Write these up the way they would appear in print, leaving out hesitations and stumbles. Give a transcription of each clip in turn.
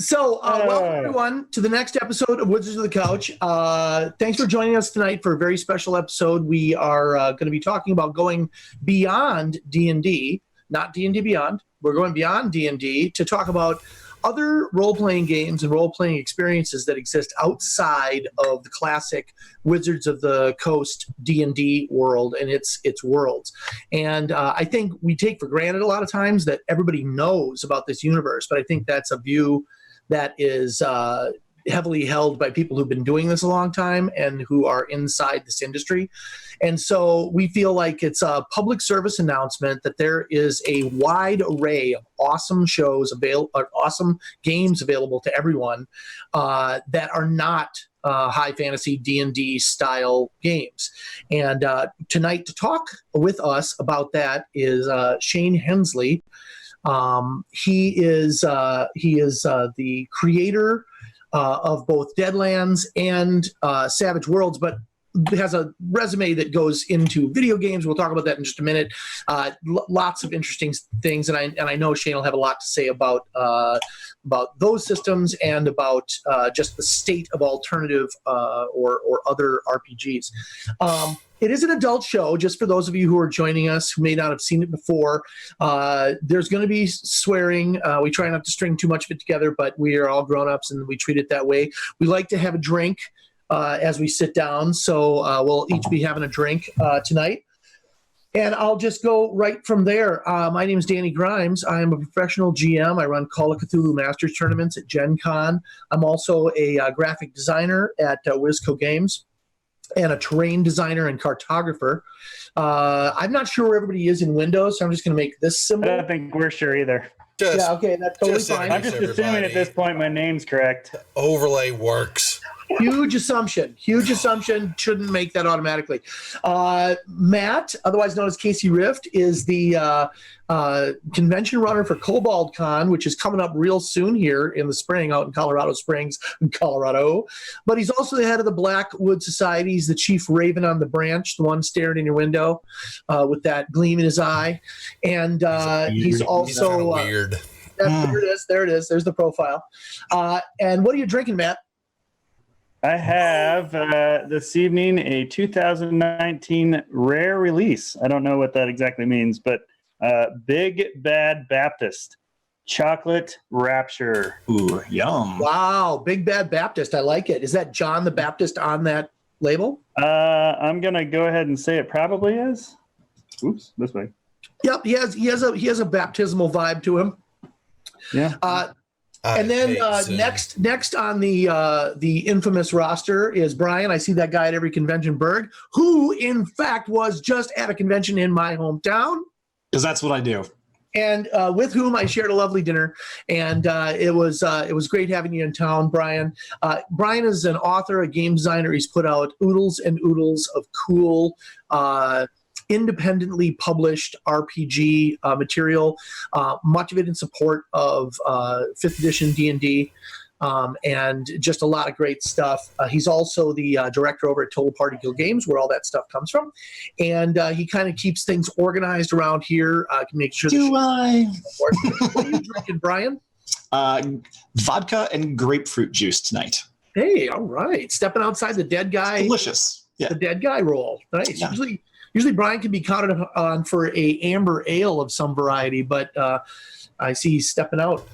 So, welcome everyone to the next episode of Wizards of the Couch. Thanks for joining us tonight for a very special episode. We are going to be talking about going beyond D&D, not D&D Beyond. We're going beyond D&D to talk about other role-playing games and role-playing experiences that exist outside of the classic Wizards of the Coast D&D world and its worlds. And I think we take for granted a lot of times that everybody knows about this universe, but I think that's a view that is heavily held by people who've been doing this a long time and who are inside this industry. And so we feel like it's a public service announcement that there is a wide array of awesome shows awesome games available to everyone that are not high fantasy D&D style games. And tonight to talk with us about that is Shane Hensley. He is the creator of both Deadlands and Savage Worlds, but has a resume that goes into video games. We'll talk about that in just a minute. Lots of interesting things, and I know Shane will have a lot to say about those systems and about just the state of alternative or other RPGs. It is an adult show, just for those of you who are joining us who may not have seen it before. There's going to be swearing. We try not to string too much of it together, but we are all grown-ups and we treat it that way. We like to have a drink as we sit down, so we'll each be having a drink tonight. And I'll just go right from there. My name is Danny Grimes. I am a professional GM. I run Call of Cthulhu Masters tournaments at Gen Con. I'm also a graphic designer at Wizco Games and a terrain designer and cartographer. I'm not sure where everybody is in Windows, so I'm just going to make this symbol. I don't think we're sure either. Yeah, okay, that's totally fine. I'm just assuming at this point my name's correct. Overlay works. Huge assumption. Shouldn't make that automatically. Matt, otherwise known as Casey Rift, is the convention runner for Kobold Con, which is coming up real soon here in the spring out in Colorado Springs, Colorado. But he's also the head of the Blackwood Society. He's the chief raven on the branch, the one staring in your window with that gleam in his eye. And he's also weird. There it is. There's the profile. And what are you drinking, Matt? I have this evening a 2019 rare release. I don't know what that exactly means, but Big Bad Baptist Chocolate Rapture. Ooh, yum. Wow, Big Bad Baptist. I like it. Is that John the Baptist on that label? I'm going to go ahead and say it probably is. Oops, this way. Yep, he has a baptismal vibe to him. Yeah. And then next on the infamous roster is Brian. I see that guy at every convention, Berg, who in fact was just at a convention in my hometown. Because that's what I do. And with whom I shared a lovely dinner, and it was great having you in town, Brian. Brian is an author, a game designer. He's put out oodles and oodles of cool independently published RPG material, much of it in support of 5th edition D&D, and just a lot of great stuff. He's also the director over at Total Party Kill Games, where all that stuff comes from, and he kind of keeps things organized around here. Can make sure. What are you drinking, Brian? Vodka and grapefruit juice tonight. Hey, all right, stepping outside the dead guy. It's delicious. Yeah. The dead guy role. Nice. Yeah. Usually Brian can be counted on for a amber ale of some variety, but I see he's stepping out.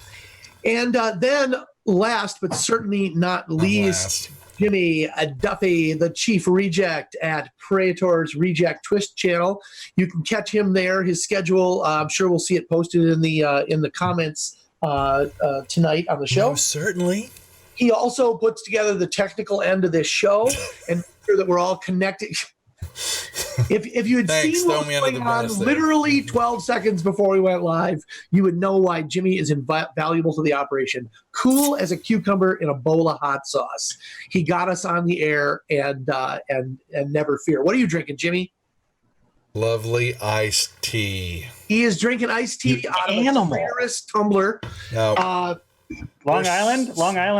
And then last but certainly not least, Jimmy Duffy, the chief reject at Praetor's Reject Twist channel. You can catch him there. His schedule, I'm sure we'll see it posted in the comments tonight on the show. Most certainly. He also puts together the technical end of this show and make sure that we're all connected. If you had seen what was going on literally 12 seconds before we went live, you would know why Jimmy is invaluable to the operation. Cool as a cucumber in a bowl of hot sauce. He got us on the air, and never fear. What are you drinking, Jimmy? Lovely iced tea. He is drinking iced tea out of a rarest tumbler. No. Long Island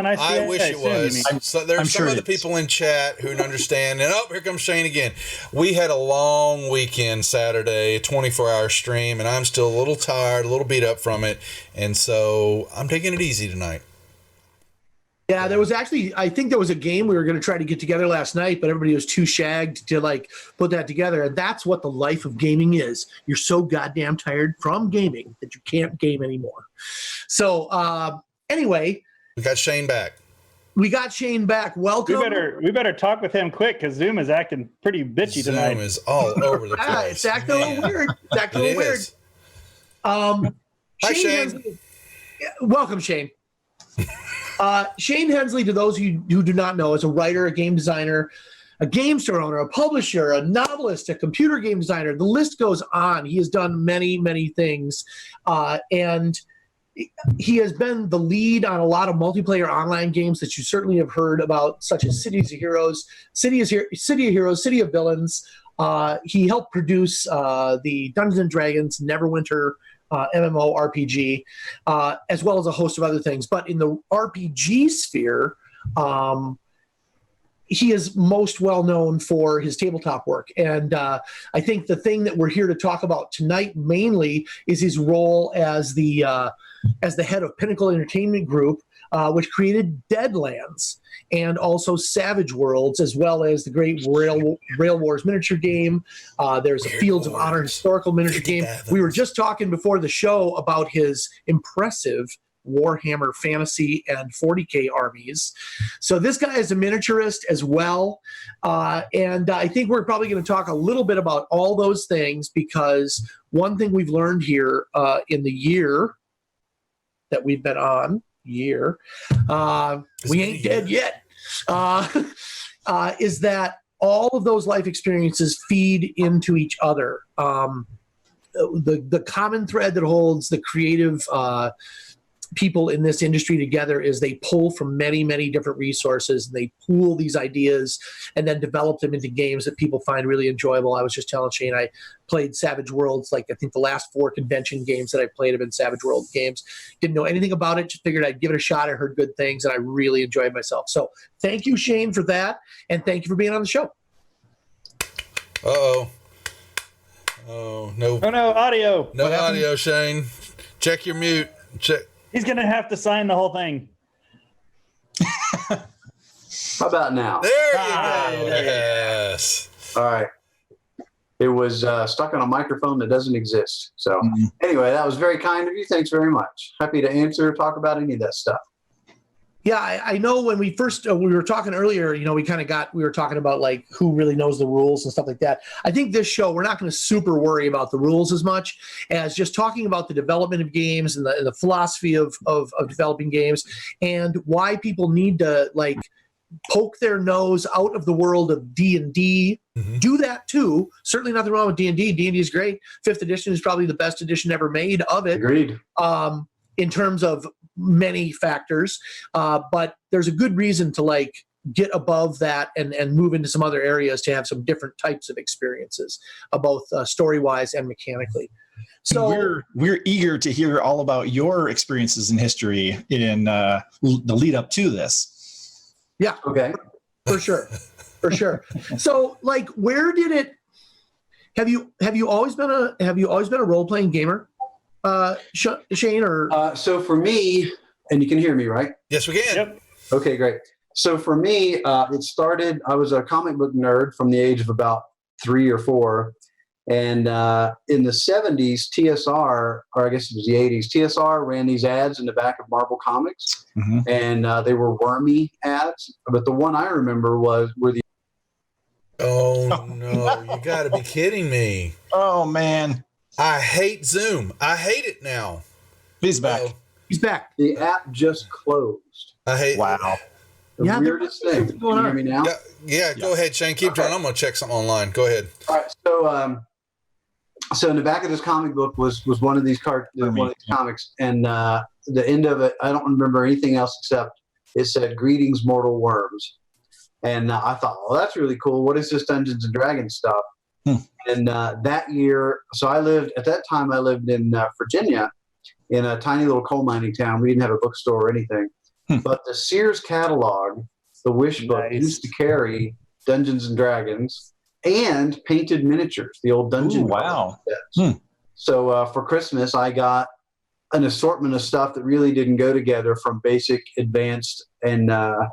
iced tea. I wish it was. So there's some of the people in chat who understand. And here comes Shane again. We had a long weekend Saturday, a 24-hour stream, and I'm still a little tired, a little beat up from it. And so I'm taking it easy tonight. Yeah, there was actually, I think there was a game we were going to try to get together last night, but everybody was too shagged to like put that together. And that's what the life of gaming is. You're so goddamn tired from gaming that you can't game anymore. So anyway. We got Shane back. Welcome. We better talk with him quick because Zoom is acting pretty bitchy tonight. Zoom is all over the place. It's acting a little weird. Hi, Shane. Welcome, Shane. Shane Hensley, to those who do not know, is a writer, a game designer, a game store owner, a publisher, a novelist, a computer game designer. The list goes on. He has done many, many things. And he has been the lead on a lot of multiplayer online games that you certainly have heard about, such as City of Heroes, City of Villains. He helped produce the Dungeons and Dragons Neverwinter MMORPG, as well as a host of other things. But in the RPG sphere, he is most well known for his tabletop work. And I think the thing that we're here to talk about tonight mainly is his role as the head of Pinnacle Entertainment Group, which created Deadlands and also Savage Worlds, as well as the great Rail Wars miniature game. There's a Fields of Honor historical miniature game. We were just talking before the show about his impressive Warhammer Fantasy and 40K armies. So this guy is a miniaturist as well. And I think we're probably going to talk a little bit about all those things, because one thing we've learned here in the year that we've been on, we ain't dead yet, is that all of those life experiences feed into each other. The common thread that holds the creative people in this industry together is they pull from many, many different resources, and they pool these ideas and then develop them into games that people find really enjoyable. I was just telling Shane, I played Savage Worlds. Like, I think the last 4 convention games that I played have been Savage World games. Didn't know anything about it, just figured I'd give it a shot. I heard good things, and I really enjoyed myself. So thank you, Shane, for that, and thank you for being on the show. Oh, no. Oh, no, audio. No audio, Shane. Check your mute. Check. He's going to have to sign the whole thing. How about now? There you go. Yes. All right. It was stuck on a microphone that doesn't exist. So anyway, that was very kind of you. Thanks very much. Happy to answer, talk about any of that stuff. Yeah, I know when we first we were talking earlier, we were talking about like who really knows the rules and stuff like that. I think this show, we're not going to super worry about the rules as much as just talking about the development of games and the philosophy of developing games, and why people need to like poke their nose out of the world of D&D. Mm-hmm. Do that too. Certainly nothing wrong with D&D. D&D is great. 5th edition is probably the best edition ever made of it. Agreed. In terms of many factors, but there's a good reason to like get above that and move into some other areas to have some different types of experiences, both story-wise and mechanically. So we're eager to hear all about your experiences in history in the lead up to this. Yeah. Okay. For sure. So like, where did it? Have you always been a role-playing gamer? Shane, or so for me, and you can hear me, right? Yes, we can. Yep. Okay, great. So for me, it started. I was a comic book nerd from the age of about 3 or 4, and in the 70s, TSR, or I guess it was the 80s, TSR ran these ads in the back of Marvel Comics, and they were wormy ads. But the one I remember were the. Oh no! You got to be kidding me! Oh man. I hate Zoom. I hate it now. He's back. He's back. The app just closed. I hate. Wow. The weirdest thing. Can you hear me now? Yeah. Go ahead, Shane. Keep trying. I'm going to check something online. Go ahead. All right. So in the back of this comic book was one of these comics, and the end of it, I don't remember anything else except it said "Greetings, mortal worms," and I thought, well, that's really cool. What is this Dungeons and Dragons stuff? And that year, so I lived in Virginia, in a tiny little coal mining town. We didn't have a bookstore or anything, but the Sears catalog, the Wish book, used to carry Dungeons and Dragons and painted miniatures, the old dungeon. Wow. So for Christmas, I got an assortment of stuff that really didn't go together, from basic, advanced, and I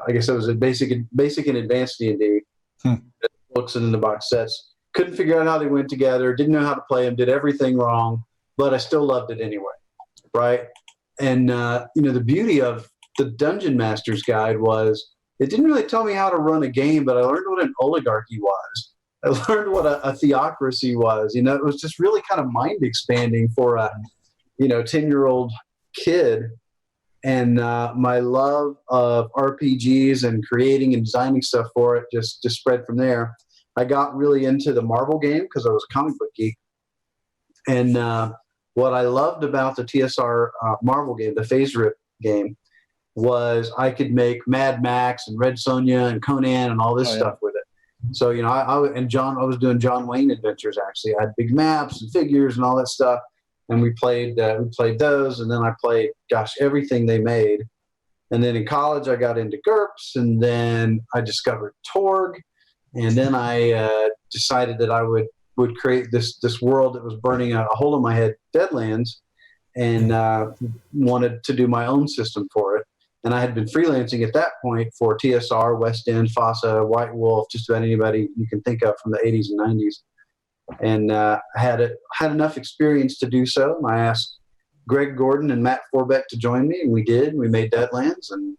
guess it was a basic and advanced D&D. Books and in the box sets. Couldn't figure out how they went together. Didn't know how to play them. Did everything wrong, but I still loved it anyway, right? And the beauty of the Dungeon Master's Guide was it didn't really tell me how to run a game, but I learned what an oligarchy was. I learned what a theocracy was. It was just really kind of mind expanding for a 10-year-old kid. And my love of RPGs and creating and designing stuff for it just spread from there. I got really into the Marvel game because I was a comic book geek. And what I loved about the TSR Marvel game, the Phase Rip game, was I could make Mad Max and Red Sonja and Conan and all this stuff with it. So, I was doing John Wayne adventures, actually. I had big maps and figures and all that stuff. And we played those, and then I played, everything they made. And then in college, I got into GURPS, and then I discovered Torg, and then I decided that I would create this world that was burning a hole in my head, Deadlands, and wanted to do my own system for it. And I had been freelancing at that point for TSR, West End, FASA, White Wolf, just about anybody you can think of from the 80s and 90s. And I had enough experience to do so. I asked Greg Gordon and Matt Forbeck to join me, and we did. We made Deadlands, and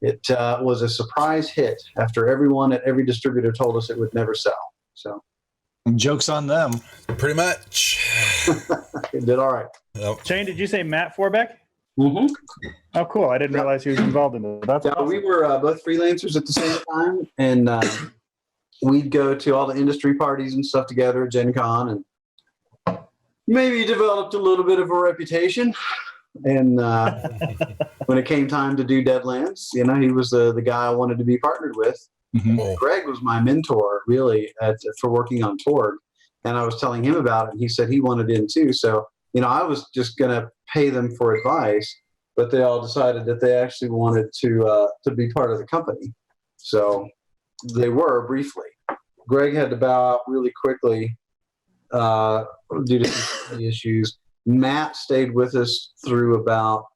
it was a surprise hit after everyone at every distributor told us it would never sell. So, joke's on them. Pretty much. It did all right. Yep. Shane, did you say Matt Forbeck? Mm-hmm. Oh, cool. I didn't realize he was involved in it. That's awesome. We were both freelancers at the same time, and we'd go to all the industry parties and stuff together at Gen Con, and maybe developed a little bit of a reputation. And when it came time to do Deadlands, he was the guy I wanted to be partnered with. Mm-hmm. Greg was my mentor, really, for working on Torg. And I was telling him about it, and he said he wanted in too. So, I was just going to pay them for advice, but they all decided that they actually wanted to be part of the company. So they were briefly. Greg had to bow out really quickly due to some issues. Matt stayed with us through about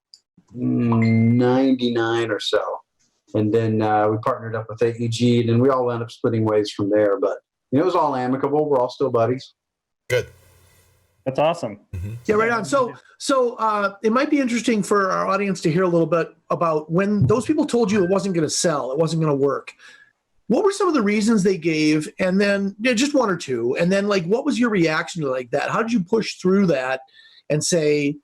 99 or so. And then we partnered up with AEG, and then we all wound up splitting ways from there. But it was all amicable. We're all still buddies. Good. That's awesome. Mm-hmm. Yeah, right on. So it might be interesting for our audience to hear a little bit about when those people told you it wasn't going to sell, it wasn't going to work. What were some of the reasons they gave? And then just one or two. And then what was your reaction to that? How did you push through that and say,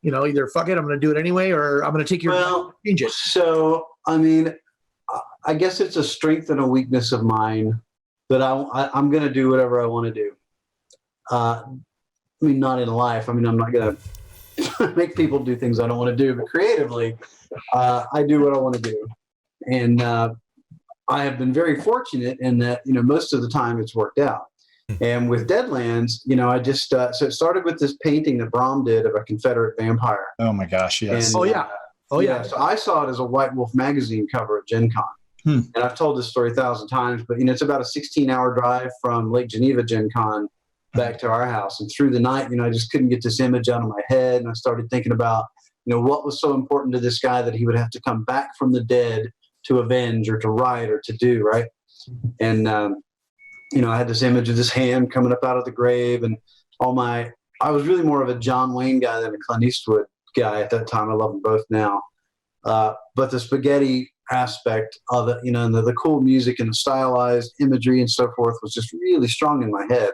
either fuck it, I'm going to do it anyway, or I'm going to take your change it? So, I guess it's a strength and a weakness of mine that I'm going to do whatever I want to do. Not in life. I'm not going to make people do things I don't want to do, but creatively, I do what I want to do. And I have been very fortunate in that, most of the time it's worked out. And with Deadlands, I just, so it started with this painting that Brom did of a Confederate vampire. Oh my gosh, yes. And, yeah. So I saw it as a White Wolf magazine cover at Gen Con. And I've told this story 1,000 times, but it's about a 16-hour drive from Lake Geneva Gen Con back to our house. And through the night, I just couldn't get this image out of my head. And I started thinking about, what was so important to this guy that he would have to come back from the dead to avenge or to write or to do, right? And, I had this image of this hand coming up out of the grave, and I was really more of a John Wayne guy than a Clint Eastwood guy at that time. I love them both now. But the spaghetti aspect of it, and the cool music and the stylized imagery and so forth was just really strong in my head.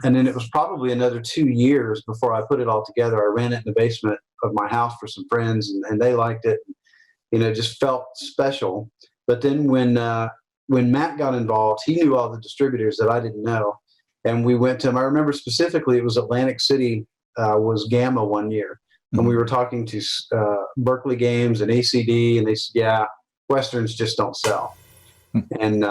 And then it was probably another 2 years before I put it all together. I ran it in the basement of my house for some friends, and they liked it. It just felt special. But then when Matt got involved, he knew all the distributors that I didn't know. And we went to him. I remember specifically it was Atlantic City was Gamma one year. And we were talking to Berkeley Games and ACD, and they said, yeah, Westerns just don't sell. And,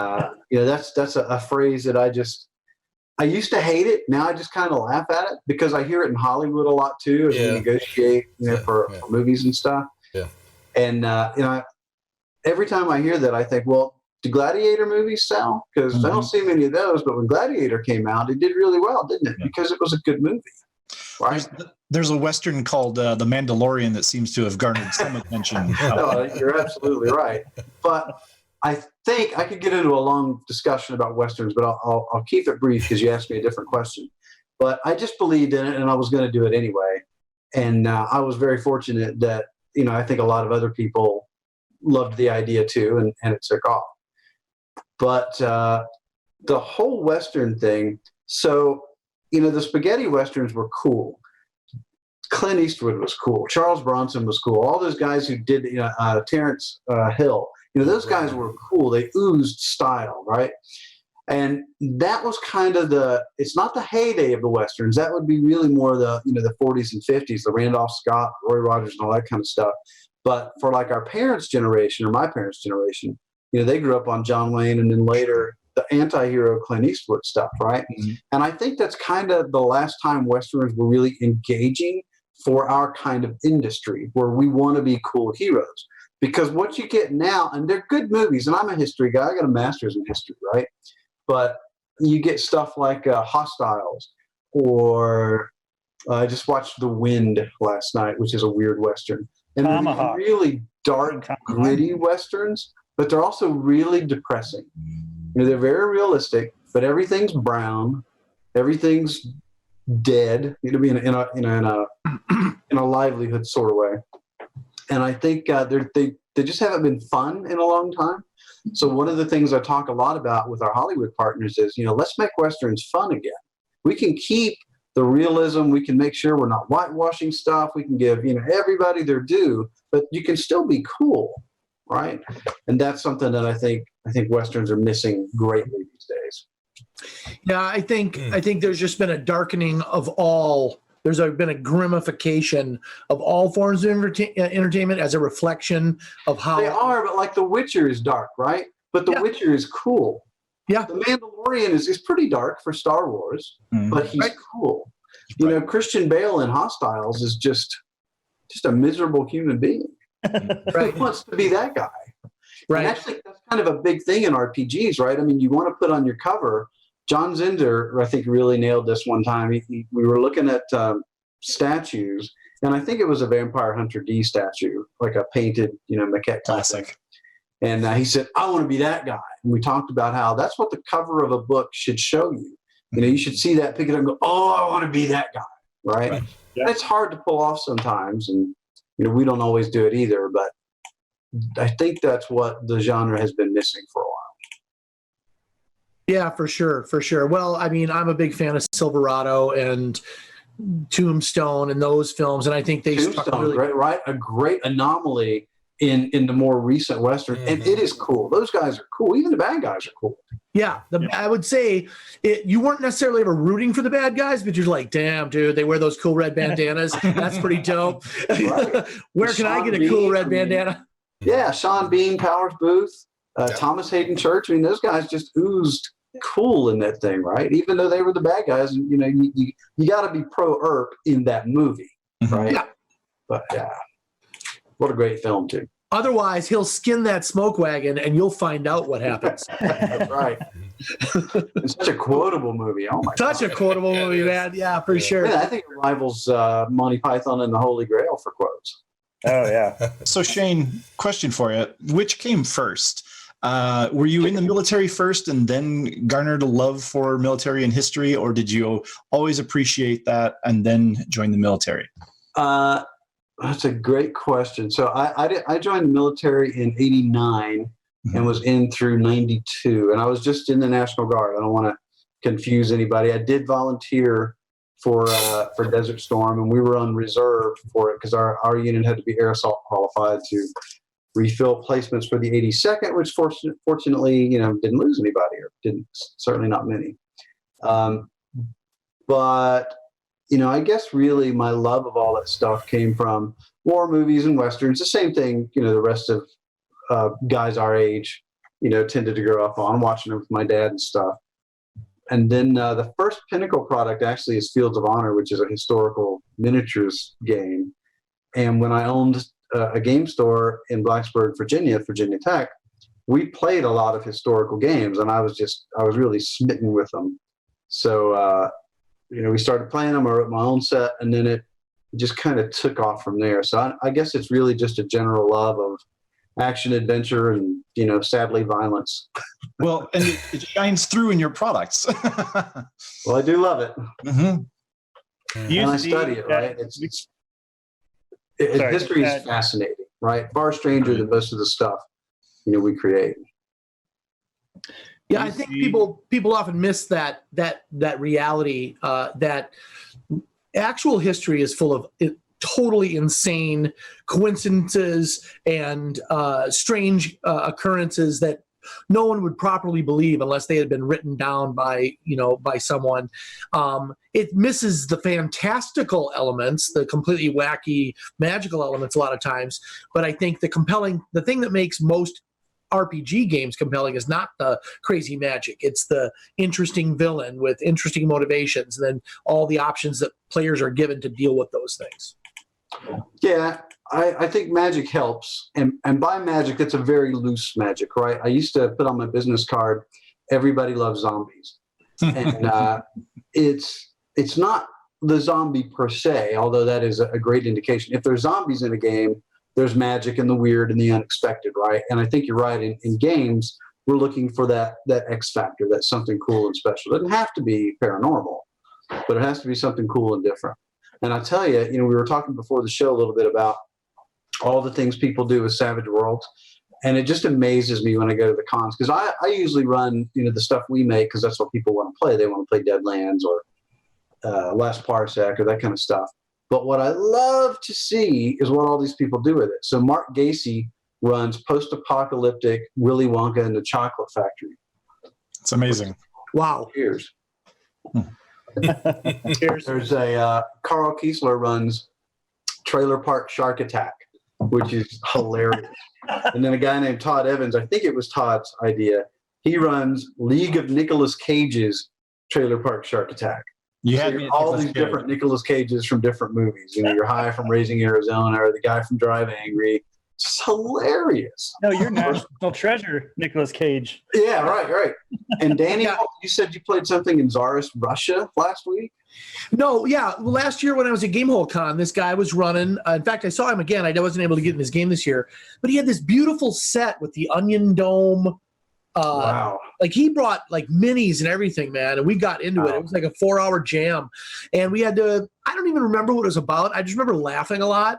that's a phrase that I used to hate it. Now I just kind of laugh at it because I hear it in Hollywood a lot too as we negotiate, for movies and stuff. Yeah. And, every time I hear that, I think, well, do Gladiator movies sell? Because I don't see many of those, but when Gladiator came out, it did really well, didn't it? Because it was a good movie. Right? There's a Western called The Mandalorian that seems to have garnered some attention. No, you're absolutely right. But I think I could get into a long discussion about Westerns, but I'll keep it brief because you asked me a different question. But I just believed in it, and I was going to do it anyway. And I was very fortunate that, I think a lot of other people loved the idea too, and it took off. But the whole Western thing, so, the spaghetti Westerns were cool. Clint Eastwood was cool. Charles Bronson was cool. All those guys who did, Terrence Hill, those guys were cool. They oozed style, right? And that was kind of it's not the heyday of the Westerns. That would be really more the 40s and 50s, the Randolph Scott, Roy Rogers, and all that kind of stuff. But for like our parents' generation or my parents' generation, they grew up on John Wayne and then later the anti-hero Clint Eastwood stuff, right? Mm-hmm. And I think that's kind of the last time Westerns were really engaging for our kind of industry where we want to be cool heroes. Because what you get now, and they're good movies, and I'm a history guy. I got a master's in history, right? But you get stuff like Hostiles, or I just watched The Wind last night, which is a weird Western. And they're really dark, gritty Westerns, but they're also really depressing. They're very realistic, but everything's brown, everything's dead, in a livelihood sort of way. And I think they just haven't been fun in a long time. So one of the things I talk a lot about with our Hollywood partners is, let's make Westerns fun again. We can keep the realism. We can make sure we're not whitewashing stuff. We can give, everybody their due, but you can still be cool, right? And that's something that I think Westerns are missing greatly these days. Yeah, I think there's just been a darkening of all. There's been a grimification of all forms of entertainment as a reflection of how they are. But like The Witcher is dark, right? But The Witcher is cool. Yeah, The Mandalorian is pretty dark for Star Wars, but he's cool. Christian Bale in Hostiles is just a miserable human being. Right? Who wants to be that guy? Right. And actually, that's kind of a big thing in RPGs, right? I mean, you want to put on your cover. John Zinder, I think, really nailed this one time. We were looking at statues, and I think it was a Vampire Hunter D statue, like a painted, maquette classic. And he said, "I want to be that guy." And we talked about how that's what the cover of a book should show you. You should see that, pick it up, and go, "Oh, I want to be that guy." Right? Yeah. It's hard to pull off sometimes, and we don't always do it either. But I think that's what the genre has been missing for a while. Yeah, for sure. Well, I mean, I'm a big fan of Silverado and Tombstone and those films, and I think they stuck really right, a great anomaly in the more recent Western, and it is cool. Those guys are cool. Even the bad guys are cool. Yeah, I would say you weren't necessarily ever rooting for the bad guys, but you're like, damn, dude, they wear those cool red bandanas. That's pretty dope. Right. Where can I get a cool red bandana? Yeah, Sean Bean, Powers Booth, Thomas Hayden Church. I mean, those guys just oozed cool in that thing, right? Even though they were the bad guys, and you got to be pro Earp in that movie, right? Yeah. But what a great film too. Otherwise, he'll skin that smoke wagon, and you'll find out what happens. That's right. It's such a quotable movie. Oh my God. Such a quotable movie, man. Yeah, for sure. Yeah, I think it rivals Monty Python and the Holy Grail for quotes. Oh yeah. So Shane, question for you: which came first? Were you in the military first and then garnered a love for military and history, or did you always appreciate that and then join the military? That's a great question. So I joined the military in '89 and was in through '92, and I was just in the National Guard. I don't want to confuse anybody. I did volunteer for Desert Storm, and we were on reserve for it because our unit had to be air assault qualified to refill placements for the 82nd, which fortunately, didn't lose anybody, or certainly not many. But I guess really my love of all that stuff came from war movies and Westerns. The same thing, the rest of guys our age, tended to grow up on, watching them with my dad and stuff. And then the first Pinnacle product actually is Fields of Honor, which is a historical miniatures game. And when I owned a game store in Blacksburg, Virginia, at Virginia Tech, we played a lot of historical games, and I was really smitten with them. So we started playing them. I wrote my own set, and then it just kind of took off from there. So I guess it's really just a general love of action, adventure, and sadly, violence. Well, and it shines through in your products. Well, I do love it, Mm-hmm. and I study it. Right? History is fascinating, right? Far stranger than most of the stuff we create. Yeah, I think people often miss that reality that actual history is full of totally insane coincidences and strange occurrences that no one would properly believe unless they had been written down by someone. It misses the fantastical elements, the completely wacky magical elements a lot of times. But I think the thing that makes most RPG games compelling is not the crazy magic. It's the interesting villain with interesting motivations, and then all the options that players are given to deal with those things. Yeah, I think magic helps. And by magic, that's a very loose magic, right? I used to put on my business card, everybody loves zombies. And it's not the zombie per se, although that is a great indication. If there's zombies in a game, there's magic and the weird and the unexpected, right? And I think you're right. In games, we're looking for that X factor, that's something cool and special. It doesn't have to be paranormal, but it has to be something cool and different. And I tell you, we were talking before the show a little bit about all the things people do with Savage Worlds. And it just amazes me when I go to the cons, because I usually run, the stuff we make, because that's what people want to play. They want to play Deadlands or Last Parsec or that kind of stuff. But what I love to see is what all these people do with it. So Mark Gacy runs post-apocalyptic Willy Wonka and the Chocolate Factory. It's amazing. Wow. Cheers. There's a Carl Kiesler runs Trailer Park Shark Attack, which is hilarious. And then a guy named Todd Evans, I think it was Todd's idea, he runs League of Nicolas Cage's Trailer Park Shark Attack. You had me all these different Nicolas Cages from different movies. Your High from Raising Arizona, or the guy from Drive Angry. It's hilarious. No, you're National Treasure, Nicolas Cage. Yeah, right. And Danny, you said you played something in Tsarist Russia last week? No, yeah. Well, last year when I was at Gamehole Con, this guy was running. In fact, I saw him again. I wasn't able to get in his game this year, but he had this beautiful set with the Onion Dome. Wow. Like he brought like minis and everything, man. And we got into it. It was like a 4-hour jam. And we had to, I don't even remember what it was about. I just remember laughing a lot.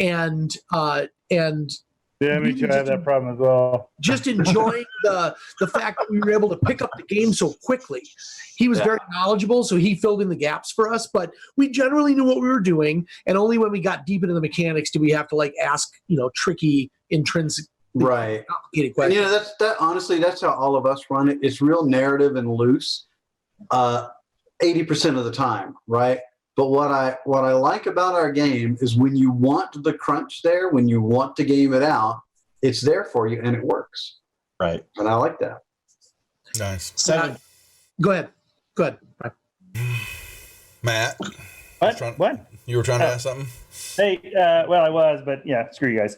And yeah, me too. I have that problem as well. Just enjoying the fact that we were able to pick up the game so quickly. He was very knowledgeable, so he filled in the gaps for us. But we generally knew what we were doing, and only when we got deep into the mechanics did we have to like ask, tricky, intrinsic, complicated questions. And, honestly, that's how all of us run it. It's real narrative and loose, 80% of the time, right? But what I like about our game is when you want the crunch there, when you want to game it out, it's there for you and it works. Right. And I like that. Nice. Go ahead. Right. Matt. What? You were trying to ask something? Hey, well, I was, but yeah, screw you guys.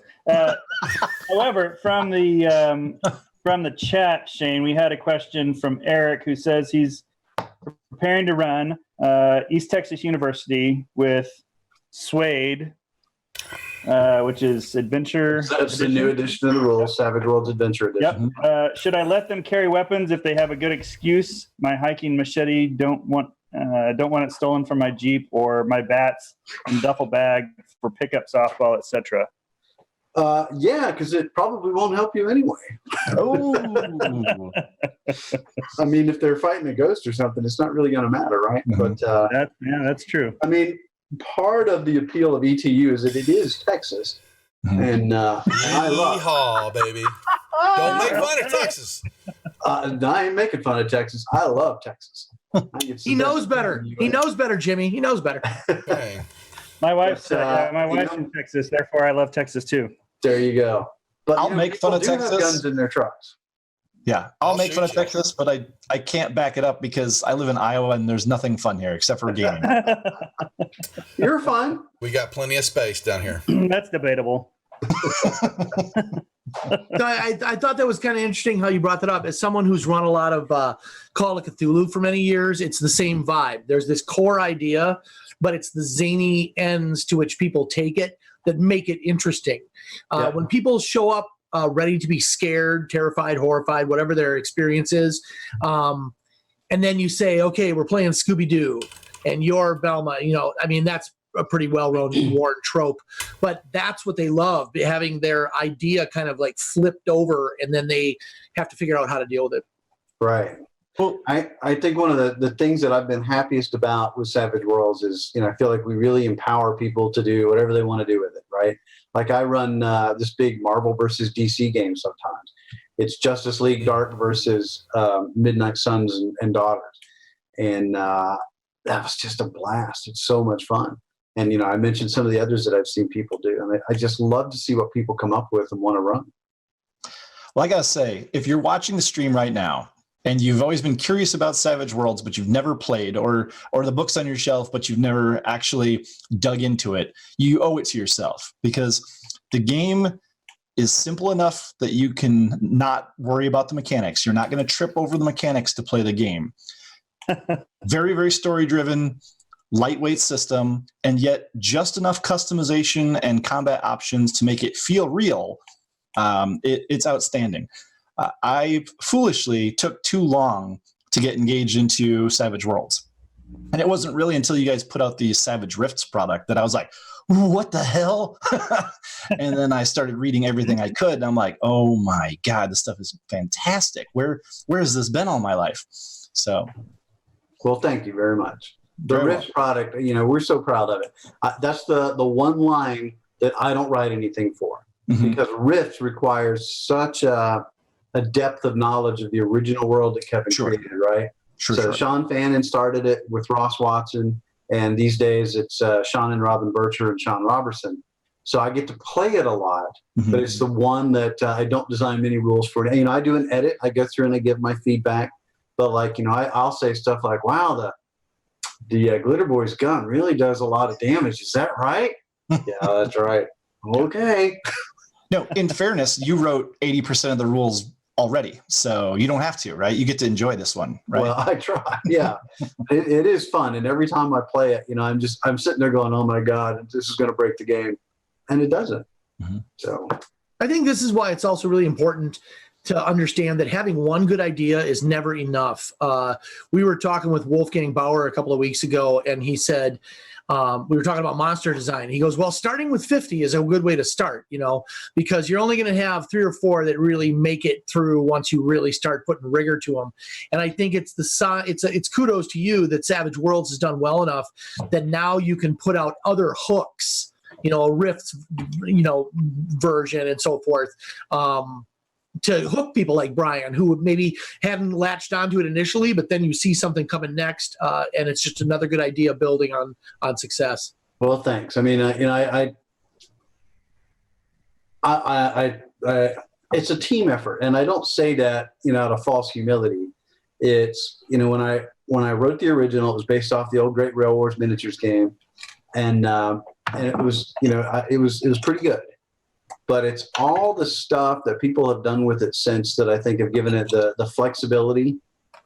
However, from the chat, Shane, we had a question from Eric who says he's preparing to run East Texas University with Suede, which is Adventure. That's the new edition of the rules, Savage Worlds Adventure Edition. Yep. Should I let them carry weapons if they have a good excuse? My hiking machete don't want it stolen from my Jeep, or my bats and duffel bag for pickup, softball, etc. Yeah, because it probably won't help you anyway. Oh. I mean, if they're fighting a ghost or something, it's not really going to matter, right? Mm-hmm. But that's true. I mean, part of the appeal of ETU is that it is Texas, and I love. Yeehaw, baby! Don't make fun of Texas. I ain't making fun of Texas. I love Texas. He knows better. He knows better, Jimmy. He knows better. Hey. My wife's from Texas, therefore I love Texas too. There you go. But I'll make fun of Texas. Have guns in their trucks. Yeah, I'll make fun of Texas, but I can't back it up because I live in Iowa and there's nothing fun here except for gaming. You're fine. We got plenty of space down here. That's debatable. So I thought that was kind of interesting how you brought that up. As someone who's run a lot of Call of Cthulhu for many years, it's the same vibe. There's this core idea, but it's the zany ends to which people take it that make it interesting. When people show up ready to be scared, terrified, horrified, whatever their experience is, and then you say, okay, we're playing Scooby-Doo, and you're Velma, that's a pretty well-known worn trope, but that's what they love, having their idea kind of like flipped over, and then they have to figure out how to deal with it. Right. Well, I think one of the things that I've been happiest about with Savage Worlds is, I feel like we really empower people to do whatever they want to do with it, right? Like I run this big Marvel versus DC game sometimes. It's Justice League Dark versus Midnight Suns and Daughters. And that was just a blast. It's so much fun. And, I mentioned some of the others that I've seen people do. And I just love to see what people come up with and want to run. Well, I got to say, if you're watching the stream right now and you've always been curious about Savage Worlds, but you've never played, or the book's on your shelf, but you've never actually dug into it, you owe it to yourself, because the game is simple enough that you can not worry about the mechanics. You're not going to trip over the mechanics to play the game. Very, very story-driven, lightweight system, and yet just enough customization and combat options to make it feel real. It's outstanding. I foolishly took too long to get engaged into Savage Worlds. And it wasn't really until you guys put out the Savage Rifts product that I was like, what the hell? And then I started reading everything I could, and I'm like, oh my God, this stuff is fantastic. Where has this been all my life? So. Well, thank you very much. The Rifts product, we're so proud of it. That's the one line that I don't write anything for, because Rifts requires such a depth of knowledge of the original world that Kevin created, right? So Sean Fannin started it with Ross Watson, and these days it's Sean and Robin Bircher and Sean Robertson. So I get to play it a lot, but it's the one that I don't design many rules for. I do an edit. I go through and I give my feedback. But I'll say stuff like, wow, the Glitter Boy's gun really does a lot of damage. Is that right? Yeah, that's right. Okay. No, in fairness, you wrote 80% of the rules already, so you don't have to, right? You get to enjoy this one, right? Well, I try. Yeah, it is fun, and every time I play it, I'm sitting there going, "Oh my God, this is going to break the game," and it doesn't. So, I think this is why it's also really important to understand that having one good idea is never enough. We were talking with Wolfgang Baur a couple of weeks ago, and he said, we were talking about monster design. He goes, well, starting with 50 is a good way to start, because you're only going to have 3 or 4 that really make it through once you really start putting rigor to them. And I think it's kudos to you that Savage Worlds has done well enough that now you can put out other hooks, a Rifts, version and so forth, to hook people like Brian, who maybe hadn't latched onto it initially, but then you see something coming next, and it's just another good idea building on success. Well, thanks. I mean, it's a team effort, and I don't say that out of false humility. It's when I wrote the original, it was based off the old Great Rail Wars miniatures game, and it was it was pretty good. But it's all the stuff that people have done with it since that I think have given it the flexibility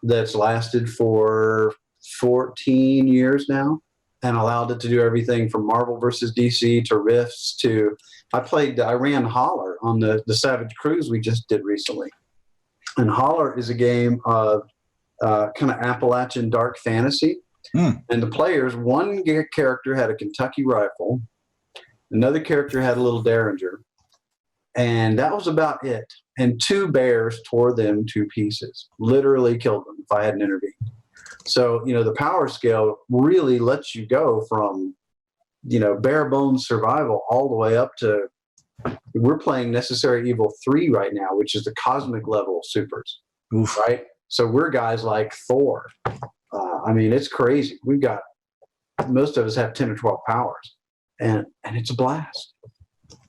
that's lasted for 14 years now, and allowed it to do everything from Marvel versus DC to Rifts to I ran Holler on the Savage Cruise we just did recently. And Holler is a game of kind of Appalachian dark fantasy. And the players, one character had a Kentucky rifle, another character had a little Derringer, and that was about it. And 2 bears tore them to pieces, literally killed them if I hadn't intervened. So, the power scale really lets you go from, bare bones survival all the way up to, we're playing Necessary Evil 3 right now, which is the cosmic level supers, right? So we're guys like Thor. It's crazy. We've got, most of us have 10 or 12 powers, and it's a blast.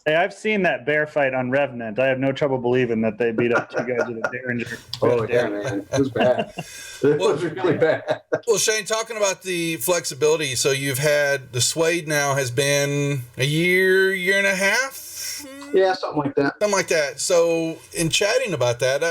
Hey, I've seen that bear fight on Revenant. I have no trouble believing that they beat up 2 guys with a Derringer. Oh, yeah, man. It was bad. It was really bad. Well, Shane, talking about the flexibility, so you've had the Suede now has been a year and a half? Yeah, something like that. Something like that. So, in chatting about that,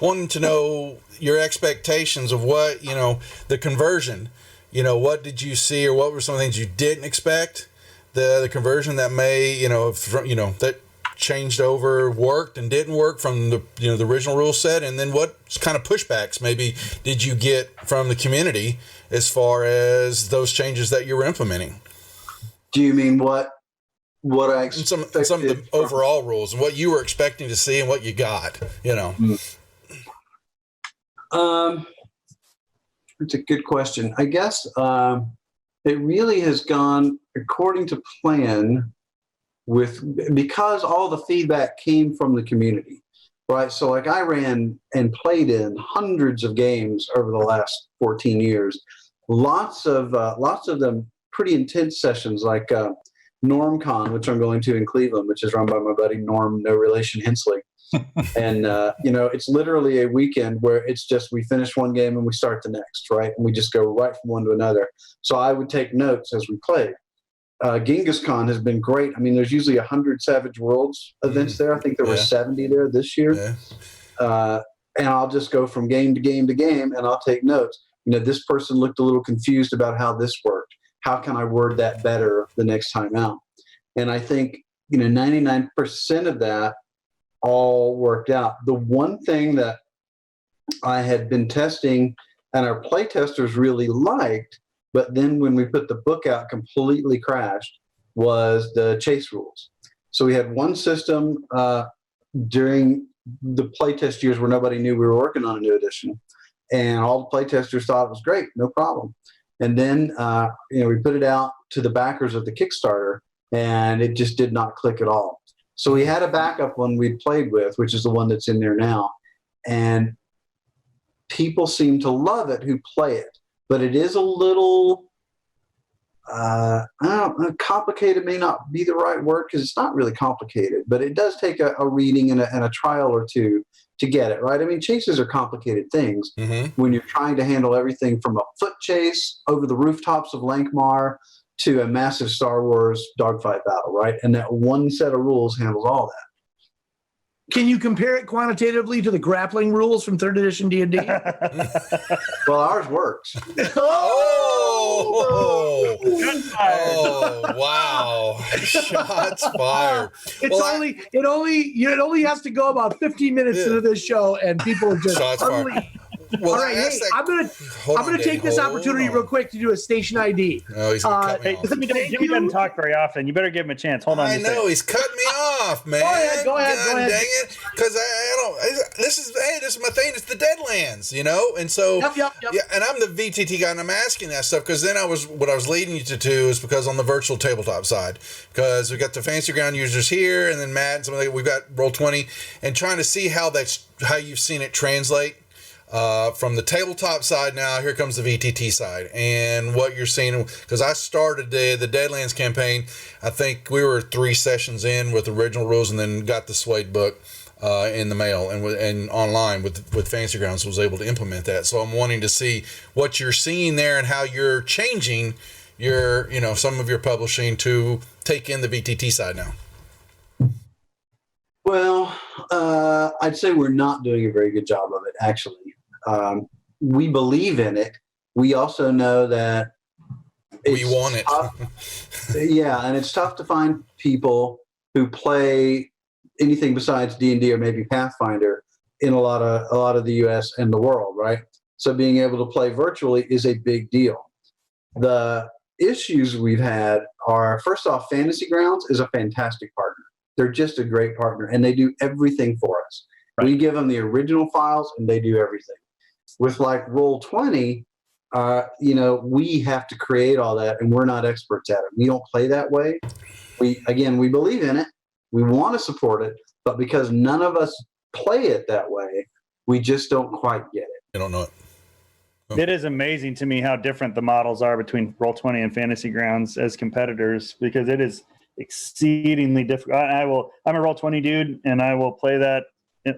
wanting to know your expectations of what, the conversion, what did you see, or what were some things you didn't expect? The conversion that may, that changed over, worked and didn't work from the original rule set, and then what kind of pushbacks maybe did you get from the community as far as those changes that you were implementing? Do you mean what I expected? And some of the overall rules and what you were expecting to see and what you got, It's a good question. I guess it really has gone according to plan because all the feedback came from the community, right? So like I ran and played in hundreds of games over the last 14 years, lots of them pretty intense sessions like NormCon, which I'm going to in Cleveland, which is run by my buddy Norm, no relation Hensley. And, it's literally a weekend where it's just we finish one game and we start the next, right? And we just go right from one to another. So I would take notes as we played. Genghis Khan has been great. I mean, there's usually 100 Savage Worlds events there. I think there were 70 there this year. Yeah. And I'll just go from game to game to game, and I'll take notes. This person looked a little confused about how this worked. How can I word that better the next time out? And I think, 99% of that all worked out. The one thing that I had been testing and our play testers really liked, but then when we put the book out, completely crashed, was the chase rules. So we had one system during the playtest years where nobody knew we were working on a new edition, and all the playtesters thought it was great, no problem. And then we put it out to the backers of the Kickstarter, and it just did not click at all. So we had a backup one we played with, which is the one that's in there now, and people seem to love it who play it. But it is a little, I don't know, complicated may not be the right word because it's not really complicated, but it does take a reading and a trial or two to get it, right? I mean, chases are complicated things when you're trying to handle everything from a foot chase over the rooftops of Lankmar to a massive Star Wars dogfight battle, right? And that one set of rules handles all that. Can you compare it quantitatively to the grappling rules from 3rd edition D&D? Well, ours works. Oh, wow. Shots fired. It only has to go about 15 minutes into this show and people just Well, all right, hey, I'm gonna take this opportunity real quick to do a station ID. Oh, he's gonna cut me off. Jimmy doesn't talk very often. You better give him a chance. Hold on. I know he's cutting me off, man. Go ahead. Dang it, because I don't. This is my thing. It's the Deadlands, and so Yep. Yeah, and I'm the VTT guy, and I'm asking that stuff because then what I was leading you to do is because on the virtual tabletop side, because we got the Fantasy Ground users here, and then Matt and some of we've got Roll20, and trying to see how you've seen it translate. From the tabletop side now, here comes the VTT side, and what you're seeing, because I started the Deadlands campaign, I think we were 3 sessions in with original rules, and then got the Suede book in the mail and online with Fantasy Grounds, was able to implement that. So I'm wanting to see what you're seeing there and how you're changing your, some of your publishing to take in the VTT side now. Well, I'd say we're not doing a very good job of it, actually. We believe in it. We also know that we want it. Yeah, and it's tough to find people who play anything besides D&D or maybe Pathfinder in a lot of the U.S. and the world, right? So being able to play virtually is a big deal. The issues we've had are, first off, Fantasy Grounds is a fantastic partner. They're just a great partner, and they do everything for us. Right. We give them the original files, and they do everything. With like Roll20, we have to create all that, and we're not experts at it. We don't play that way. We believe in it. We want to support it, but because none of us play it that way, we just don't quite get it. I don't know it. Oh. It is amazing to me how different the models are between Roll20 and Fantasy Grounds as competitors, because it is exceedingly difficult. I'm a Roll20 dude, and I will play that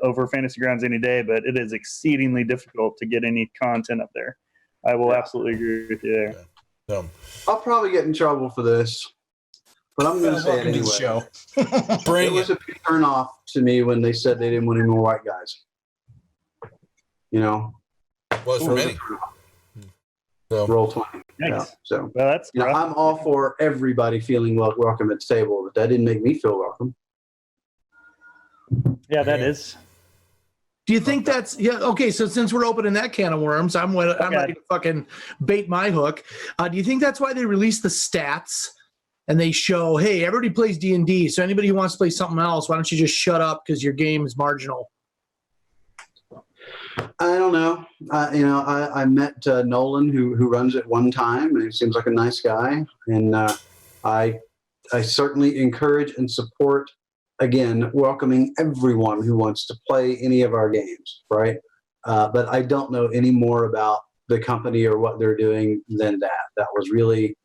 over Fantasy Grounds any day, but it is exceedingly difficult to get any content up there. I will absolutely agree with you there. Yeah. I'll probably get in trouble for this, but I'm going to say it Welcome to the anyway. show. It Bring was it. a big turn off to me when they said they didn't want any more white guys. You know, Was it for was a many. turn off. So Roll 20. Nice. Yeah, so. Well, that's You know, rough. I'm all for everybody feeling welcome at the table, but that didn't make me feel welcome. Yeah, that is. Do you think that's okay? So since we're opening that can of worms, I'm ready to fucking bait my hook. Do you think that's why they release the stats and they show, hey, everybody plays D&D, so anybody who wants to play something else, why don't you just shut up because your game is marginal? I don't know. I met Nolan, who runs it one time, and he seems like a nice guy. And I certainly encourage and support, again, welcoming everyone who wants to play any of our games, right? But I don't know any more about the company or what they're doing than that. That was really,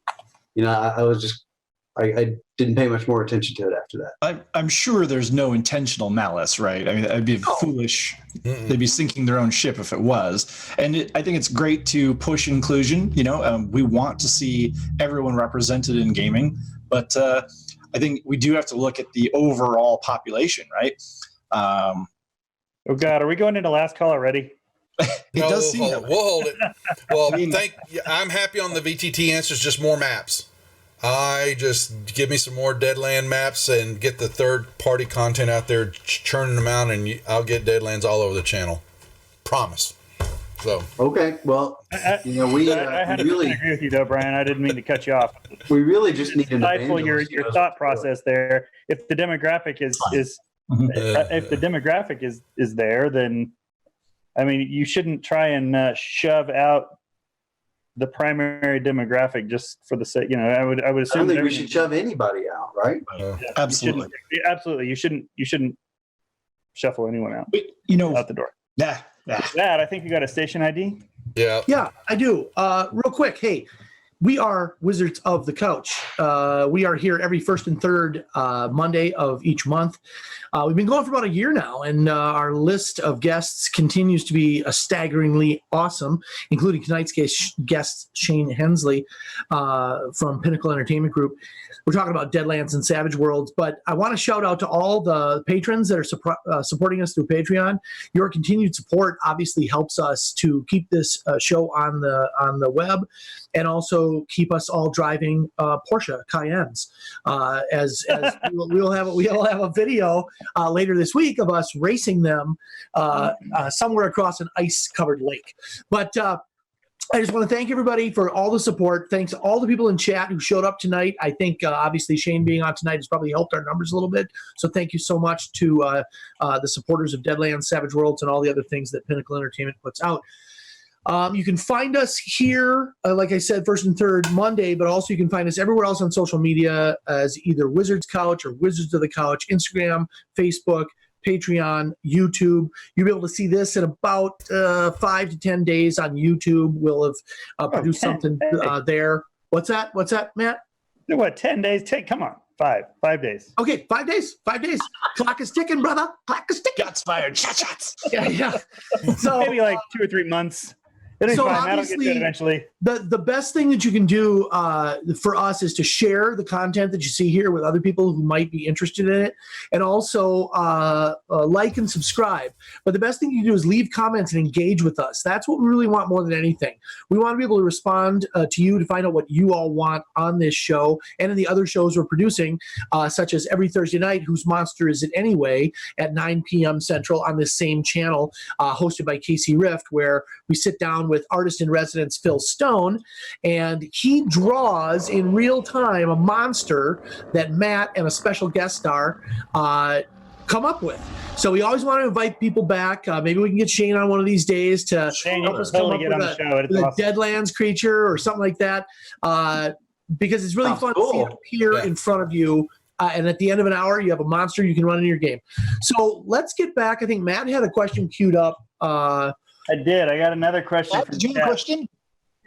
I didn't pay much more attention to it after that. I'm sure there's no intentional malice, right? I mean, it'd be foolish. They'd be sinking their own ship if it was. And I think it's great to push inclusion. We want to see everyone represented in gaming, but I think we do have to look at the overall population, right? Oh God, are we going into last call already? Does seem that way. We'll hold it. Well, I'm happy on the VTT answers. Just more maps. I just give me some more Deadland maps and get the third-party content out there, churning them out, and I'll get Deadlands all over the channel. Promise. So Okay, well, we we I had to really, agree with you though, Brian. I didn't mean to cut you off. we really just need an Stifle your evangelist. thought process there. If the demographic is if the demographic is there, then I mean you shouldn't try and shove out the primary demographic just for the sake. I would I assume. don't think we should shove anybody out, right? Absolutely. You shouldn't shuffle anyone out out the door. Yeah. That I think you got a station ID. yeah. Yeah, I do. Real quick, hey, we are Wizards of the Couch. We are here every first and third Monday of each month. We've been going for about a year now, and our list of guests continues to be staggeringly awesome, including tonight's guest, Shane Hensley from Pinnacle Entertainment Group. We're talking about Deadlands and Savage Worlds, but I want to shout out to all the patrons that are supporting us through Patreon. Your continued support obviously helps us to keep this show on the web, and also keep us all driving Porsche Cayennes. As we'll have a video later this week of us racing them somewhere across an ice-covered lake. But I just want to thank everybody for all the support. Thanks to all the people in chat who showed up tonight. I think obviously Shane being on tonight has probably helped our numbers a little bit. So thank you so much to the supporters of Deadlands, Savage Worlds, and all the other things that Pinnacle Entertainment puts out. You can find us here, like I said, first and third Monday, but also you can find us everywhere else on social media as either Wizards Couch or Wizards of the Couch, Instagram, Facebook, Patreon, YouTube. You'll be able to see this in about 5 to 10 days on YouTube. We'll have produced something there. What's that, Matt? What, 10 days? Come on, 5 days. Okay, 5 days. Clock is ticking, brother. Clock is ticking. Shots fired. Shots. Yeah. So Maybe like 2 or 3 months. It'll be So fine. That'll get to obviously- it eventually. the best thing that you can do for us is to share the content that you see here with other people who might be interested in it, and also like and subscribe. But the best thing you can do is leave comments and engage with us. That's what we really want more than anything. We want to be able to respond to you to find out what you all want on this show and in the other shows we're producing, such as every Thursday night, Whose Monster Is It Anyway, at 9 p.m. Central on this same channel, hosted by Casey Rift, where we sit down with artist in residence Phil Stone, and he draws in real time a monster that Matt and a special guest star come up with. So we always want to invite people back. Maybe we can get Shane on one of these days to Shane, help you us can come totally up get on with the show. It's a awesome. Deadlands creature or something like that, because it's really Sounds fun to see cool. it appear in front of you. And at the end of an hour, you have a monster you can run in your game. So let's get back. I think Matt had a question queued up. I did. I got another question Matt, from did you have a chat. question?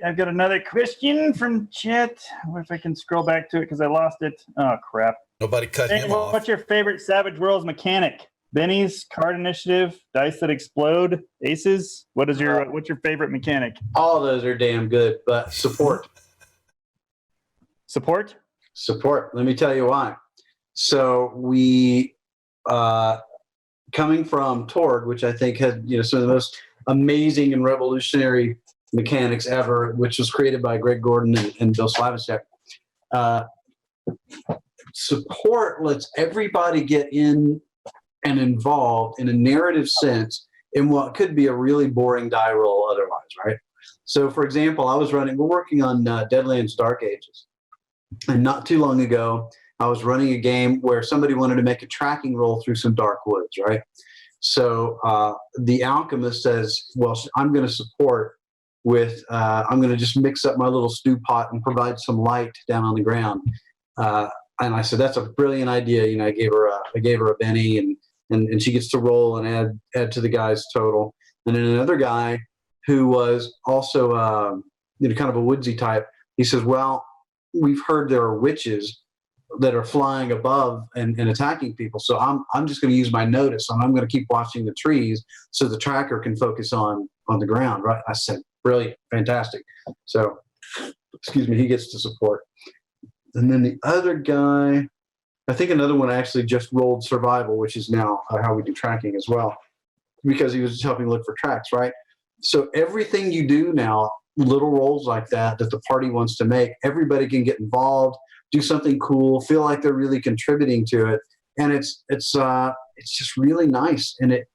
I've got another question from chat. I wonder if I can scroll back to it because I lost it. Oh, crap. Nobody cut Hey, him off. what's your favorite Savage Worlds mechanic? Bennies, card initiative, dice that explode, aces? What's your favorite mechanic? All those are damn good, but support. Support? Support. Let me tell you why. So we, coming from Torg, which I think had some of the most amazing and revolutionary mechanics ever, which was created by Greg Gordon and Bill Slavicsek. Support lets everybody get in and involved in a narrative sense in what could be a really boring die roll otherwise, right? So, for example, we're working on Deadlands Dark Ages. And not too long ago, I was running a game where somebody wanted to make a tracking roll through some dark woods, right? So the alchemist says, well, I'm going to support with, I'm going to just mix up my little stew pot and provide some light down on the ground. And I said, that's a brilliant idea. I gave her a Benny and she gets to roll and add to the guy's total. And then another guy who was also, kind of a woodsy type, he says, well, we've heard there are witches that are flying above and attacking people. So I'm just going to use my notice and I'm going to keep watching the trees so the tracker can focus on the ground. Right. I said, brilliant, fantastic. So, he gets to support. And then the other guy, I think another one actually just rolled survival, which is now how we do tracking as well, because he was just helping look for tracks. Right. So everything you do now, little rolls like that the party wants to make, everybody can get involved, do something cool, feel like they're really contributing to it, and it's just really nice, and it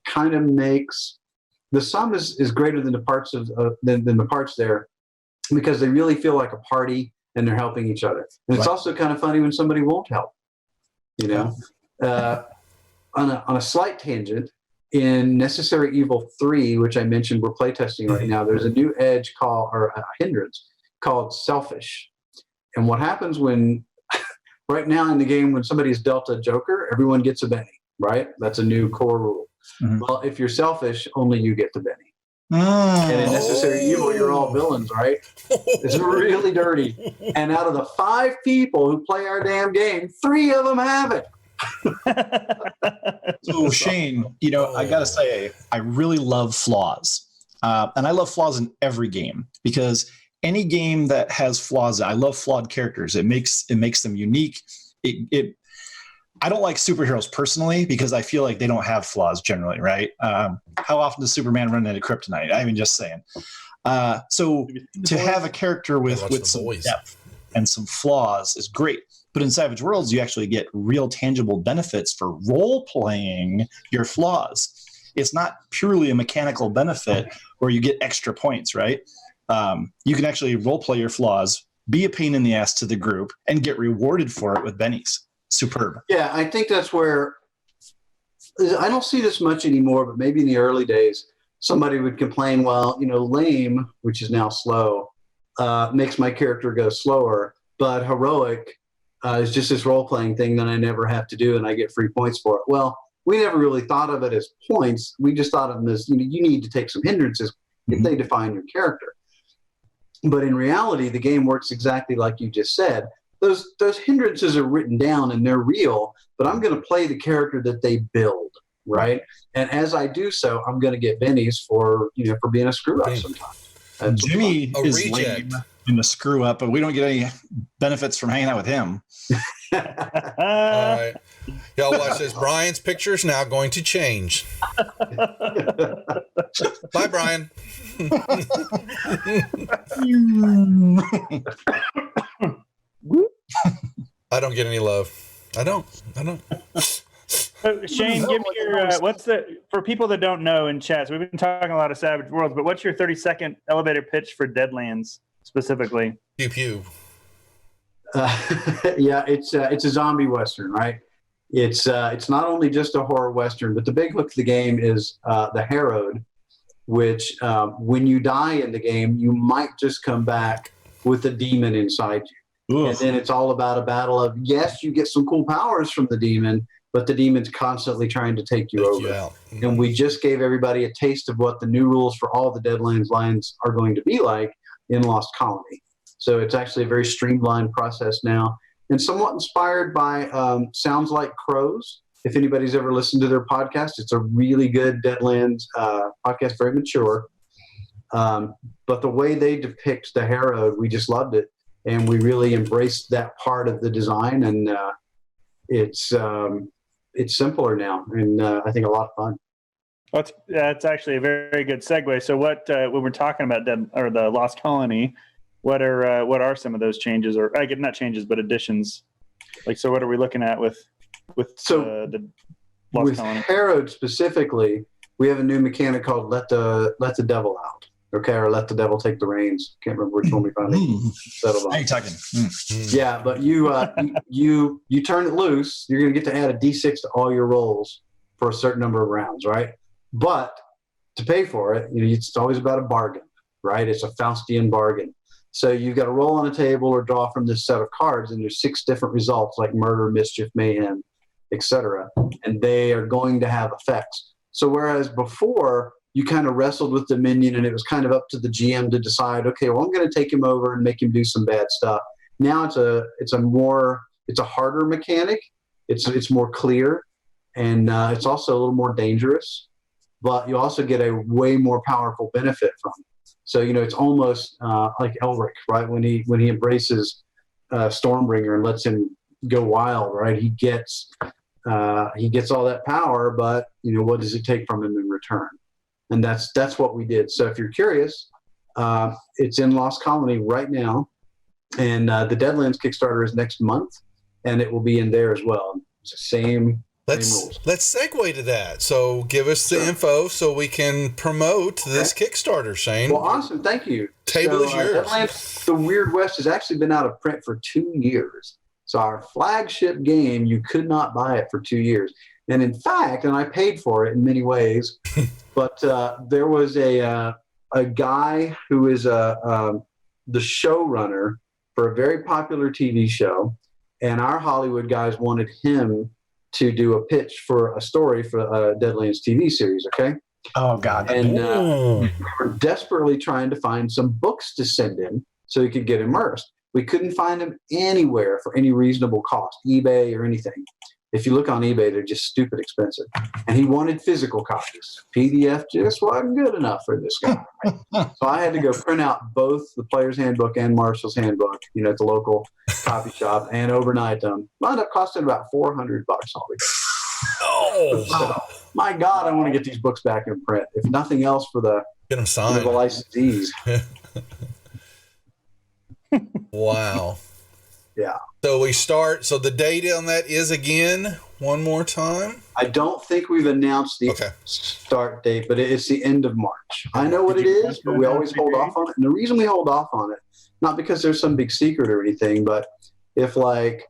kind of makes the sum is greater than the parts than the parts there, because they really feel like a party and they're helping each other. And it's also kind of funny when somebody won't help. On a slight tangent, in Necessary Evil 3, which I mentioned we're playtesting right now, there's a new edge a hindrance called selfish. And what happens when, right now in the game, when somebody's dealt a joker, everyone gets a Benny, right? That's a new core rule. Mm-hmm. Well, if you're selfish, only you get the Benny. And in Necessary Evil, you're all villains, right? It's really dirty. And out of the 5 people who play our damn game, 3 of them have it. So Shane, I gotta say, I really love flaws, and I love flaws in every game, because any game that has flaws, I love flawed characters. It makes them unique. I don't like superheroes personally because I feel like they don't have flaws generally, right? How often does Superman run into kryptonite? I'm just saying. So to have a character with some depth and some flaws is great. But in Savage Worlds, you actually get real tangible benefits for role-playing your flaws. It's not purely a mechanical benefit where you get extra points, right? You can actually role-play your flaws, be a pain in the ass to the group, and get rewarded for it with bennies. Superb. Yeah, I think that's where I don't see this much anymore, but maybe in the early days, somebody would complain, well, lame, which is now slow, makes my character go slower, but heroic is just this role-playing thing that I never have to do and I get free points for it. Well, we never really thought of it as points. We just thought of them as, you need to take some hindrances if they define your character. But in reality, the game works exactly like you just said. Those hindrances are written down and they're real, but I'm going to play the character that they build, right? And as I do so, I'm going to get bennies for being a screw-up sometimes. Jimmy is lame in the screw-up, but we don't get any benefits from hanging out with him. All right. Y'all watch this. Brian's picture is now going to change. Bye, Brian. I don't get any love. I don't. So Shane, give me your for people that don't know in chat. So we've been talking a lot of Savage Worlds, but what's your 30-second elevator pitch for Deadlands specifically? Pew pew. Yeah, it's a zombie western, right? It's not only just a horror western, but the big hook of the game is the Harrowed, which when you die in the game, you might just come back with a demon inside you. Oof. And then it's all about a battle of, yes, you get some cool powers from the demon, but the demon's constantly trying to take you over. Mm-hmm. And we just gave everybody a taste of what the new rules for all the Deadlands lines are going to be like in Lost Colony. So it's actually a very streamlined process now, and somewhat inspired by Sounds Like Crows. If anybody's ever listened to their podcast, it's a really good Deadlands podcast, very mature. But the way they depict the Harrowed, we just loved it. and we really embraced that part of the design, and it's simpler now, and I think a lot of fun. Well, that's actually a very, very good segue. So what when we're talking about the Lost Colony, what are some of those changes, or I get not changes but additions? Like, so what are we looking at with the Lost with Colony? Harrowed specifically, we have a new mechanic called let the devil out. Okay, or let the devil take the reins. Can't remember which one we finally settled on. Now you're talking. Yeah, but you turn it loose. You're going to get to add a D6 to all your rolls for a certain number of rounds, right? But to pay for it, it's always about a bargain, right? It's a Faustian bargain. So you've got to roll on a table or draw from this set of cards, and there's 6 different results like murder, mischief, mayhem, etc. And they are going to have effects. So whereas before you kind of wrestled with the minion and it was kind of up to the GM to decide, okay, well, I'm going to take him over and make him do some bad stuff. Now it's a harder mechanic. It's more clear, and it's also a little more dangerous, but you also get a way more powerful benefit from it. So, it's almost like Elric, right? When he embraces Stormbringer and lets him go wild, right? He gets all that power, but what does it take from him in return? And that's what we did. So if you're curious, it's in Lost Colony right now, and the Deadlands Kickstarter is next month, and it will be in there as well. It's the same rules. Let's segue to that. So give us the info so we can promote this Kickstarter, Shane. Well, awesome. Thank you. Table is yours. Deadlands, The Weird West has actually been out of print for 2 years. So our flagship game, you could not buy it for 2 years. And in fact, and I paid for it in many ways, but there was a guy who is the showrunner for a very popular TV show, and our Hollywood guys wanted him to do a pitch for a story for a Deadlands TV series, okay? Oh, God. And we were desperately trying to find some books to send him so he could get immersed. We couldn't find them anywhere for any reasonable cost, eBay or anything. If you look on eBay, they're just stupid expensive. And he wanted physical copies. PDF just wasn't good enough for this guy. So I had to go print out both the Player's Handbook and Marshall's Handbook, at the local copy shop, and overnight them. Wound up costing about $400 altogether. Oh, so, my God, I want to get these books back in print. If nothing else, for the get them signed. The licensees. Wow. Yeah. So so the date on that is again, one more time? I don't think we've announced the start date, but it's the end of March. I know what it is, but we always hold off on it. And the reason we hold off on it, not because there's some big secret or anything, but if like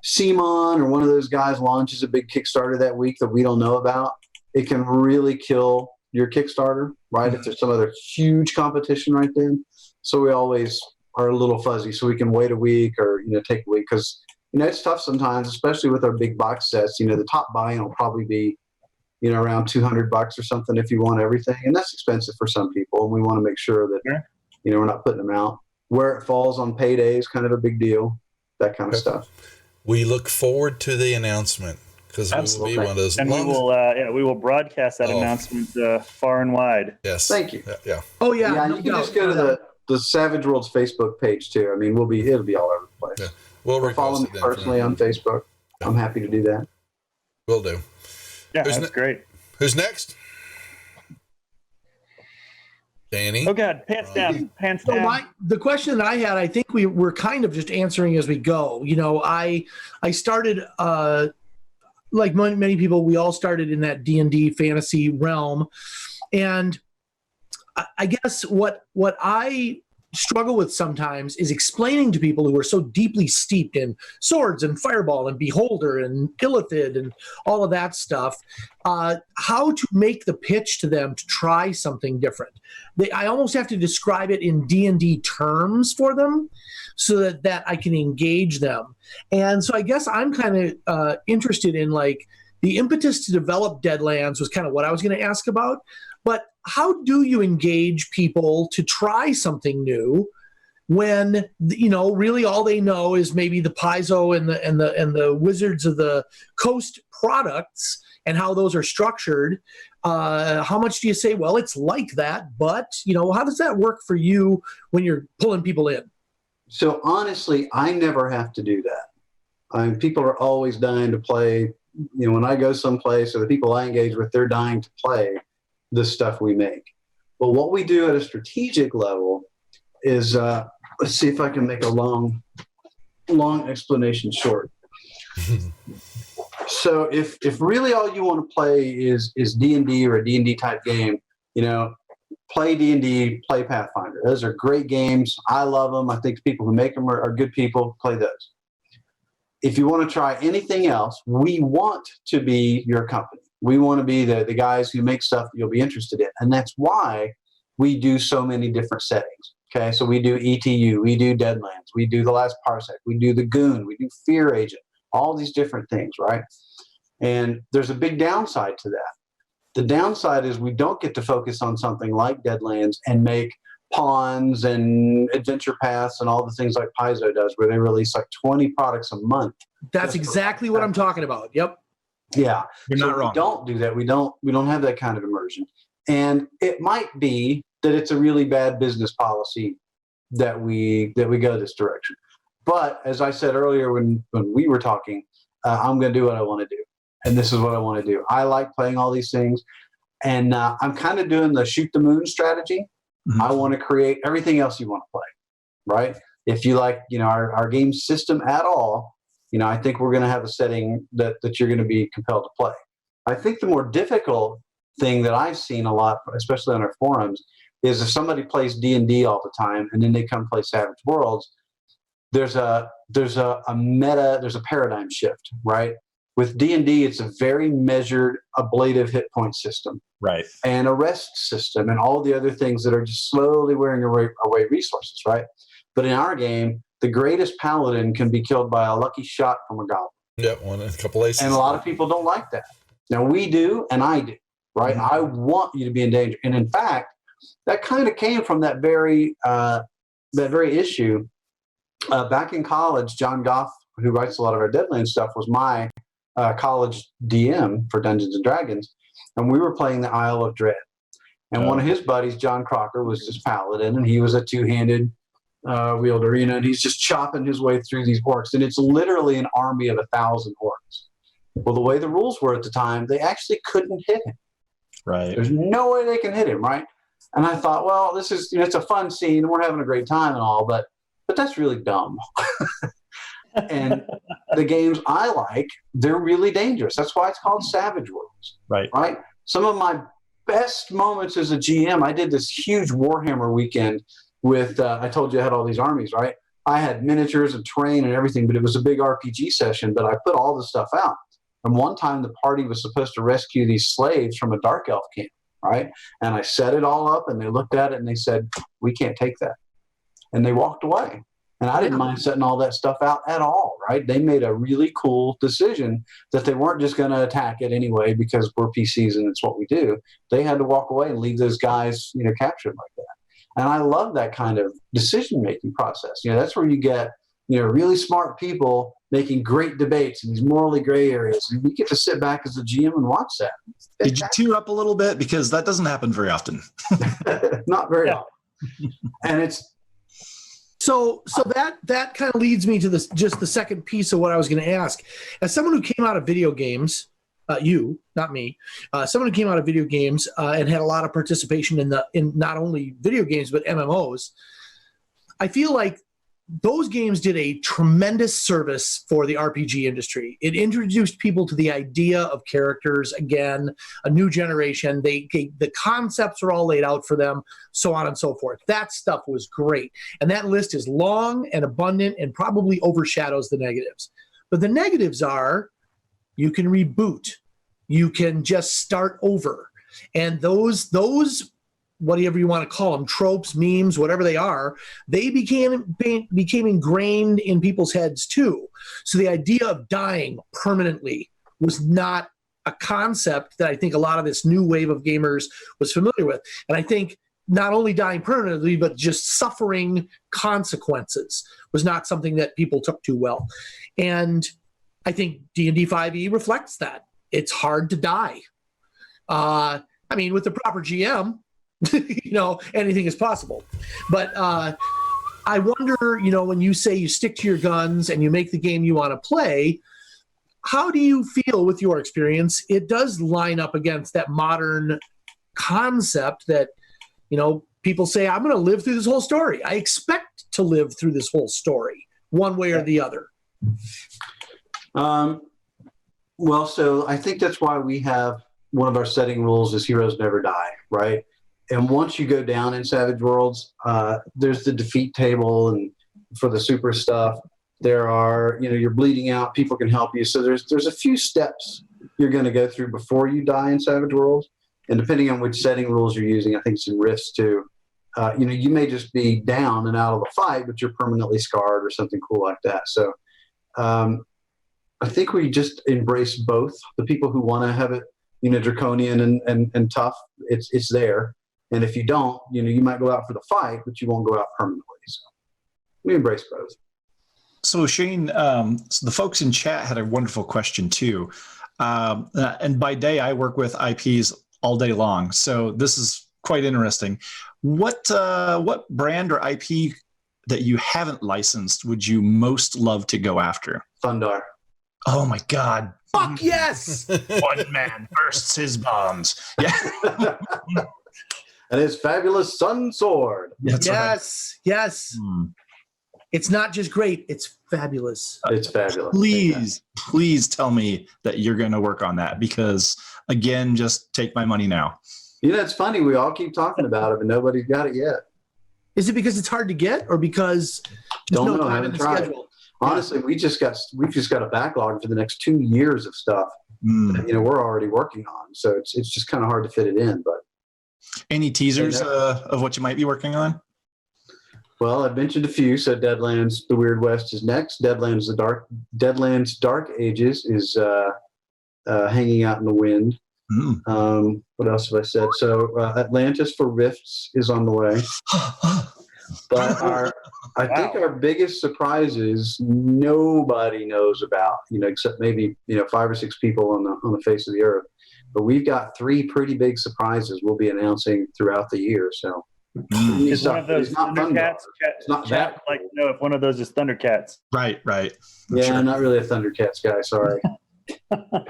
Simon or one of those guys launches a big Kickstarter that week that we don't know about, it can really kill your Kickstarter, right? If there's some other huge competition right then. So we always are a little fuzzy, so we can wait a week or take a week, because it's tough sometimes, especially with our big box sets. The top buy-in will probably be around $200 or something if you want everything, and that's expensive for some people, and we want to make sure that we're not putting them out. Where it falls on payday is kind of a big deal, that kind of stuff. We look forward to the announcement, because we will be one of those. And we will broadcast that announcement far and wide. Yes. Thank you. Yeah. Oh yeah. Yeah, you can just go to the Savage Worlds Facebook page too. I mean, it'll be all over the place. Yeah. We'll follow me personally on Facebook. Yeah. I'm happy to do that. Will do. Yeah, that's great. Who's next? Danny. Oh God, pants down. The question that I had, I think we're kind of just answering as we go. I started like many people, we all started in that D&D fantasy realm, and I guess what I struggle with sometimes is explaining to people who are so deeply steeped in swords and fireball and beholder and illithid and all of that stuff, how to make the pitch to them to try something different. I almost have to describe it in D&D terms for them so that I can engage them. And so I guess I'm kind of interested in, like, the impetus to develop Deadlands was kind of what I was going to ask about. But how do you engage people to try something new when really all they know is maybe the Paizo and the Wizards of the Coast products and how those are structured? How much do you say, well, it's like that, but how does that work for you when you're pulling people in? So honestly, I never have to do that. People are always dying to play. When I go someplace, or the people I engage with, they're dying to play the stuff we make. But what we do at a strategic level is, let's see if I can make a long explanation short. So if really all you want to play is D&D or a D&D type game, play D&D, play Pathfinder. Those are great games. I love them. I think the people who make them are good people. Play those. If you want to try anything else, we want to be your company. We want to be the guys who make stuff that you'll be interested in. And that's why we do so many different settings. Okay, so we do ETU, we do Deadlands, we do The Last Parsec, we do The Goon, we do Fear Agent, all these different things, right? And there's a big downside to that. The downside is we don't get to focus on something like Deadlands and make pawns and adventure paths and all the things like Paizo does, where they release like 20 products a month. That's exactly what I'm talking about. Yep. Yeah. You're not wrong. We don't do that. We don't have that kind of immersion. And it might be that it's a really bad business policy that we go this direction. But as I said earlier when we were talking, I'm going to do what I want to do. And this is what I want to do. I like playing all these things. And I'm kind of doing the shoot the moon strategy. Mm-hmm. I want to create everything else you want to play, right? If you like, our game system at all, I think we're going to have a setting that you're going to be compelled to play. I think the more difficult thing that I've seen a lot, especially on our forums, is if somebody plays D&D all the time and then they come play Savage Worlds, there's a paradigm shift, right? With D&D, it's a very measured, ablative hit point system, right, and a rest system, and all the other things that are just slowly wearing away resources, right? But in our game, the greatest paladin can be killed by a lucky shot from a goblin. Yep, one and a couple aces. And a lot of people don't like that. Now we do, and I do, right? Mm-hmm. I want you to be in danger, and in fact, that kind of came from that very issue. Back in college, John Goff, who writes a lot of our Deadlands stuff, was my college DM for Dungeons and Dragons, and we were playing the Isle of Dread. And one of his buddies, John Crocker, was this paladin, and he was a two-handed wielder, and he's just chopping his way through these orcs, and it's literally an army of 1,000 orcs. Well, the way the rules were at the time, they actually couldn't hit him. Right. There's no way they can hit him, right? And I thought, well, this is, it's a fun scene, and we're having a great time and all, but that's really dumb. And the games I like, they're really dangerous. That's why it's called Savage Worlds. Right. Right? Some of my best moments as a GM, I did this huge Warhammer weekend with, I told you I had all these armies, right? I had miniatures and terrain and everything, but it was a big RPG session, but I put all the stuff out. And one time the party was supposed to rescue these slaves from a dark elf camp, right? And I set it all up, and they looked at it and they said, we can't take that. And they walked away. And I didn't mind setting all that stuff out at all, right? They made a really cool decision that they weren't just going to attack it anyway because we're PCs and it's what we do. They had to walk away and leave those guys, captured like that. And I love that kind of decision-making process. That's where you get, really smart people making great debates in these morally gray areas. And we get to sit back as a GM and watch that. Did you tear up a little bit? Because that doesn't happen very often. Not very often. And it's, So that kind of leads me to this, just the second piece of what I was going to ask. As someone who came out of video games, you, not me, someone who came out of video games and had a lot of participation in not only video games but MMOs, I feel like those games did a tremendous service for the RPG industry. It introduced people to the idea of characters, again, a new generation. The concepts are all laid out for them, so on and so forth. That stuff was great. And that list is long and abundant and probably overshadows the negatives. But the negatives are you can reboot. You can just start over. And those whatever you want to call them, tropes, memes, whatever they are, they became ingrained in people's heads too. So the idea of dying permanently was not a concept that I think a lot of this new wave of gamers was familiar with. And I think not only dying permanently, but just suffering consequences was not something that people took too well. And I think D&D 5e reflects that. It's hard to die. With the proper GM, anything is possible. But I wonder, you know, when you say you stick to your guns and you make the game you want to play, how do you feel with your experience? It does line up against that modern concept that, you know, people say, I'm going to live through this whole story. I expect to live through this whole story one way or the other. Well, so I think that's why we have one of our setting rules is heroes never die, right? And once you go down in Savage Worlds, there's the defeat table, and for the super stuff, there are, you know, you're bleeding out, people can help you. So there's a few steps you're going to go through before you die in Savage Worlds. And depending on which setting rules you're using, I think it's in Rifts too. You know, you may just be down and out of the fight, but you're permanently scarred or something cool like that. So I think we just embrace both. The people who want to have it, you know, draconian and tough, it's there. And if you don't, you know, you might go out for the fight, but you won't go out permanently. So we embrace both. So Shane, so the folks in chat had a wonderful question too. And by day, I work with IPs all day long. So this is quite interesting. What brand or IP that you haven't licensed would you most love to go after? Thundar. Oh my God. Fuck yes! One man bursts his bonds. Yeah. And his fabulous sun sword. That's Yes, right. yes. It's not just great, it's fabulous. It's fabulous. Please tell me that you're going to work on that, because again, just take my money now. You know, it's funny. We all keep talking about it, but nobody's got it yet. Is it because it's hard to get, or because there's Don't no know. time in Haven't the tried. schedule? Honestly, we've just got a backlog for the next 2 years of stuff that, you know, we're already working on. So it's just kind of hard to fit it in. But Any teasers of what you might be working on? well, I've mentioned a few. So Deadlands, The Weird West is next. Deadlands Dark Ages is hanging out in the wind. What else have I said? So Atlantis for Rifts is on the way. But I think our biggest surprises nobody knows about, you know, except maybe, you know, 5 or 6 people on the face of the earth. But we've got 3 pretty big surprises we'll be announcing throughout the year. So Is one of those Thundercats? Chat would like to know if one of those is Thundercats. Right. Yeah, Sure. I'm not really a Thundercats guy. Sorry.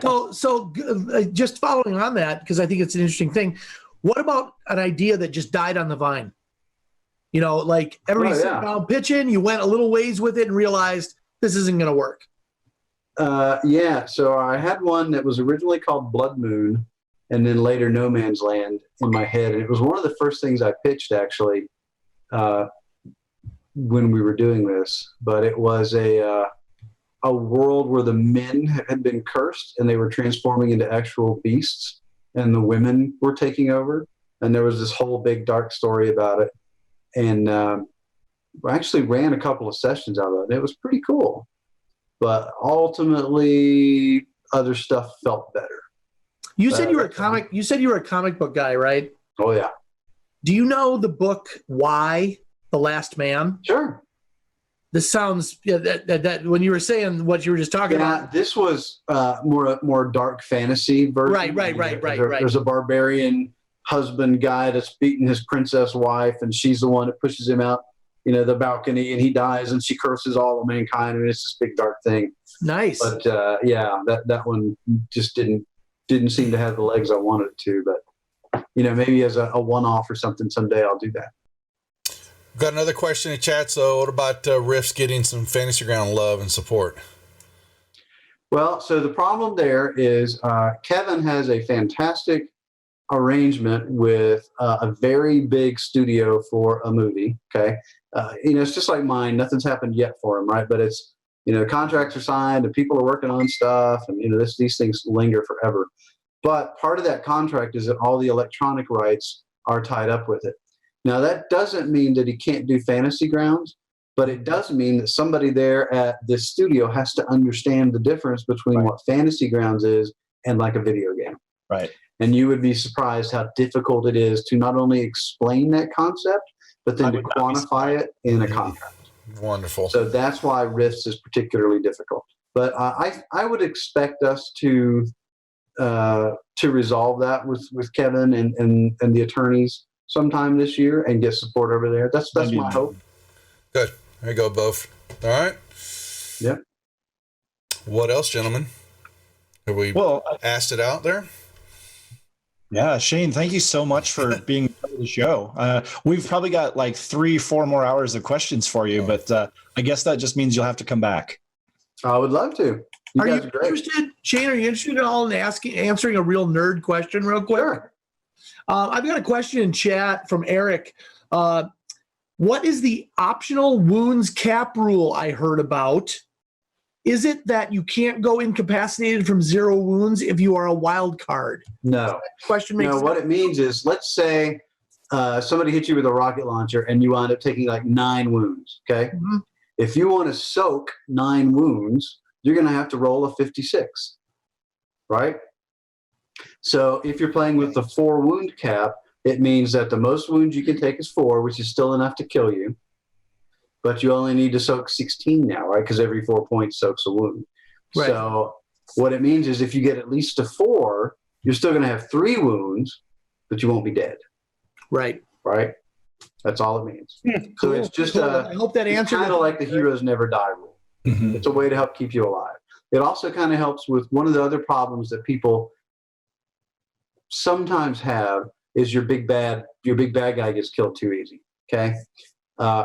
So just following on that, because I think it's an interesting thing. What about an idea that just died on the vine? You know, like everybody's sitting down pitching, you went a little ways with it and realized this isn't going to work. Yeah, so I had one that was originally called Blood Moon and then later No Man's Land in my head. And it was one of the first things I pitched, actually, when we were doing this. But it was a world where the men had been cursed and they were transforming into actual beasts, and the women were taking over. And there was this whole big dark story about it. And I actually ran a couple of sessions out of it. It was pretty cool. But ultimately, other stuff felt better. You said you were a comic. You said you were a comic book guy, right? Oh yeah. Do you know the book Why? The Last Man? Sure. This sounds that when you were saying what you were just talking about. This was more dark fantasy version. Right. There's a barbarian husband guy that's beating his princess wife, and she's the one that pushes him out, you know, the balcony, and he dies, and she curses all of mankind, and it's this big dark thing. Nice. But yeah, that one just didn't seem to have the legs I wanted it to. But you know, maybe as a one-off or something someday I'll do that. We've got another question in chat. So what about Rifts getting some Fantasy Ground love and support? Well, so the problem there is Kevin has a fantastic arrangement with a very big studio for a movie. Okay. You know, it's just like mine. Nothing's happened yet for him, right? But it's, you know, contracts are signed and people are working on stuff, and, you know, these things linger forever. But part of that contract is that all the electronic rights are tied up with it. Now, that doesn't mean that he can't do Fantasy Grounds, but it does mean that somebody there at this studio has to understand the difference between what Fantasy Grounds is and like a video game. Right. And you would be surprised how difficult it is to not only explain that concept, but then to quantify it in a contract. Wonderful. So that's why Rifts is particularly difficult. But I would expect us to resolve that with Kevin and the attorneys sometime this year and get support over there. That's my hope. Good. There you go, both. All right. Yep. What else, gentlemen? Have we asked it out there? Yeah, Shane, thank you so much for being part of the show. We've probably got like 3-4 more hours of questions for you, but I guess that just means you'll have to come back. I would love to. Are you interested, Shane? Are you interested at all in answering a real nerd question, real quick? Sure. I've got a question in chat from Eric. What is the optional wounds cap rule I heard about? Is it that you can't go incapacitated from 0 wounds if you are a wild card? No. Question makes sense. What it means is, let's say somebody hits you with a rocket launcher and you wind up taking like 9 wounds. Okay. Mm-hmm. If you want to soak 9 wounds, you're going to have to roll a 56, right? So if you're playing with the 4 wound cap, it means that the most wounds you can take is 4, which is still enough to kill you. But you only need to soak 16 now, right? Because every 4 points soaks a wound. Right. So what it means is if you get at least a 4, you're still going to have 3 wounds, but you won't be dead. Right. Right? That's all it means. Cool. So it's just I hope that answers kind of like the heroes never die rule. Mm-hmm. It's a way to help keep you alive. It also kind of helps with one of the other problems that people sometimes have is your big bad guy gets killed too easy. Okay.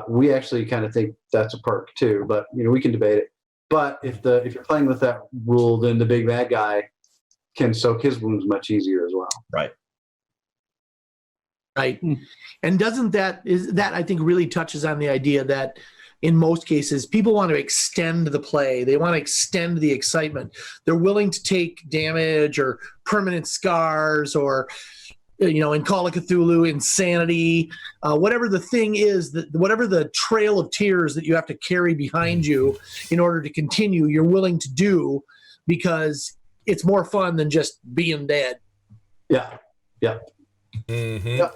We actually kind of think that's a perk too, but we can debate it. But if you're playing with that rule, then the big bad guy can soak his wounds much easier as well. Right. Right. And doesn't that I think really touches on the idea that in most cases people want to extend the play. They want to extend the excitement. They're willing to take damage or permanent scars or in Call of Cthulhu, insanity, whatever the thing is, whatever the trail of tears that you have to carry behind you in order to continue, you're willing to do because it's more fun than just being dead. Yeah. Yeah. Mm-hmm. Yeah.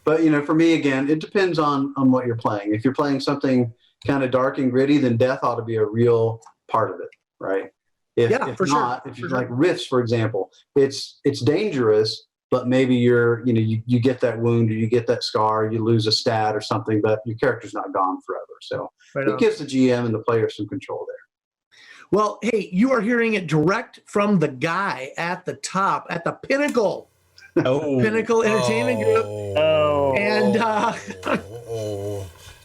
But, for me, again, it depends on what you're playing. If you're playing something kind of dark and gritty, then death ought to be a real part of it, right? If not, if you're like Rifts, for example, it's dangerous, but maybe you get that wound or you get that scar, you lose a stat or something, but your character's not gone forever. So it gives the GM and the player some control there. Well, hey, you are hearing it direct from the guy at the top, at the pinnacle. Pinnacle Entertainment Group. And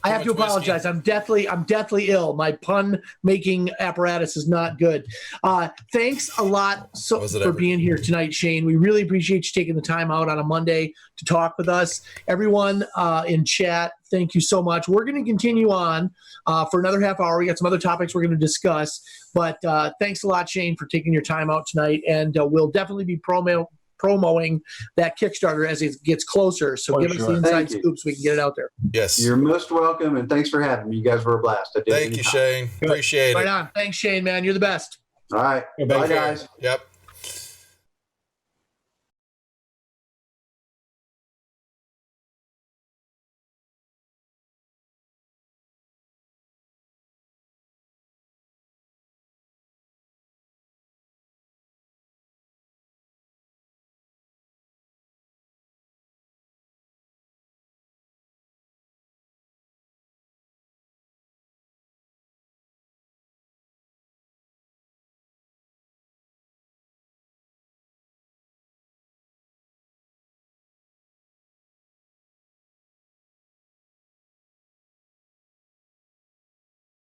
I have to apologize. I'm deathly ill. My pun-making apparatus is not good. Thanks a lot for being here tonight, Shane. We really appreciate you taking the time out on a Monday to talk with us. Everyone in chat, thank you so much. We're going to continue on for another half hour. We got some other topics we're going to discuss. But thanks a lot, Shane, for taking your time out tonight. And we'll definitely be promoting that Kickstarter as it gets closer. So give us the inside scoop so we can get it out there. Yes. You're most welcome, and thanks for having me. You guys were a blast. Thank you, Shane. Appreciate it. Right on. Thanks, Shane, man. You're the best. All right. Bye, guys. Yep.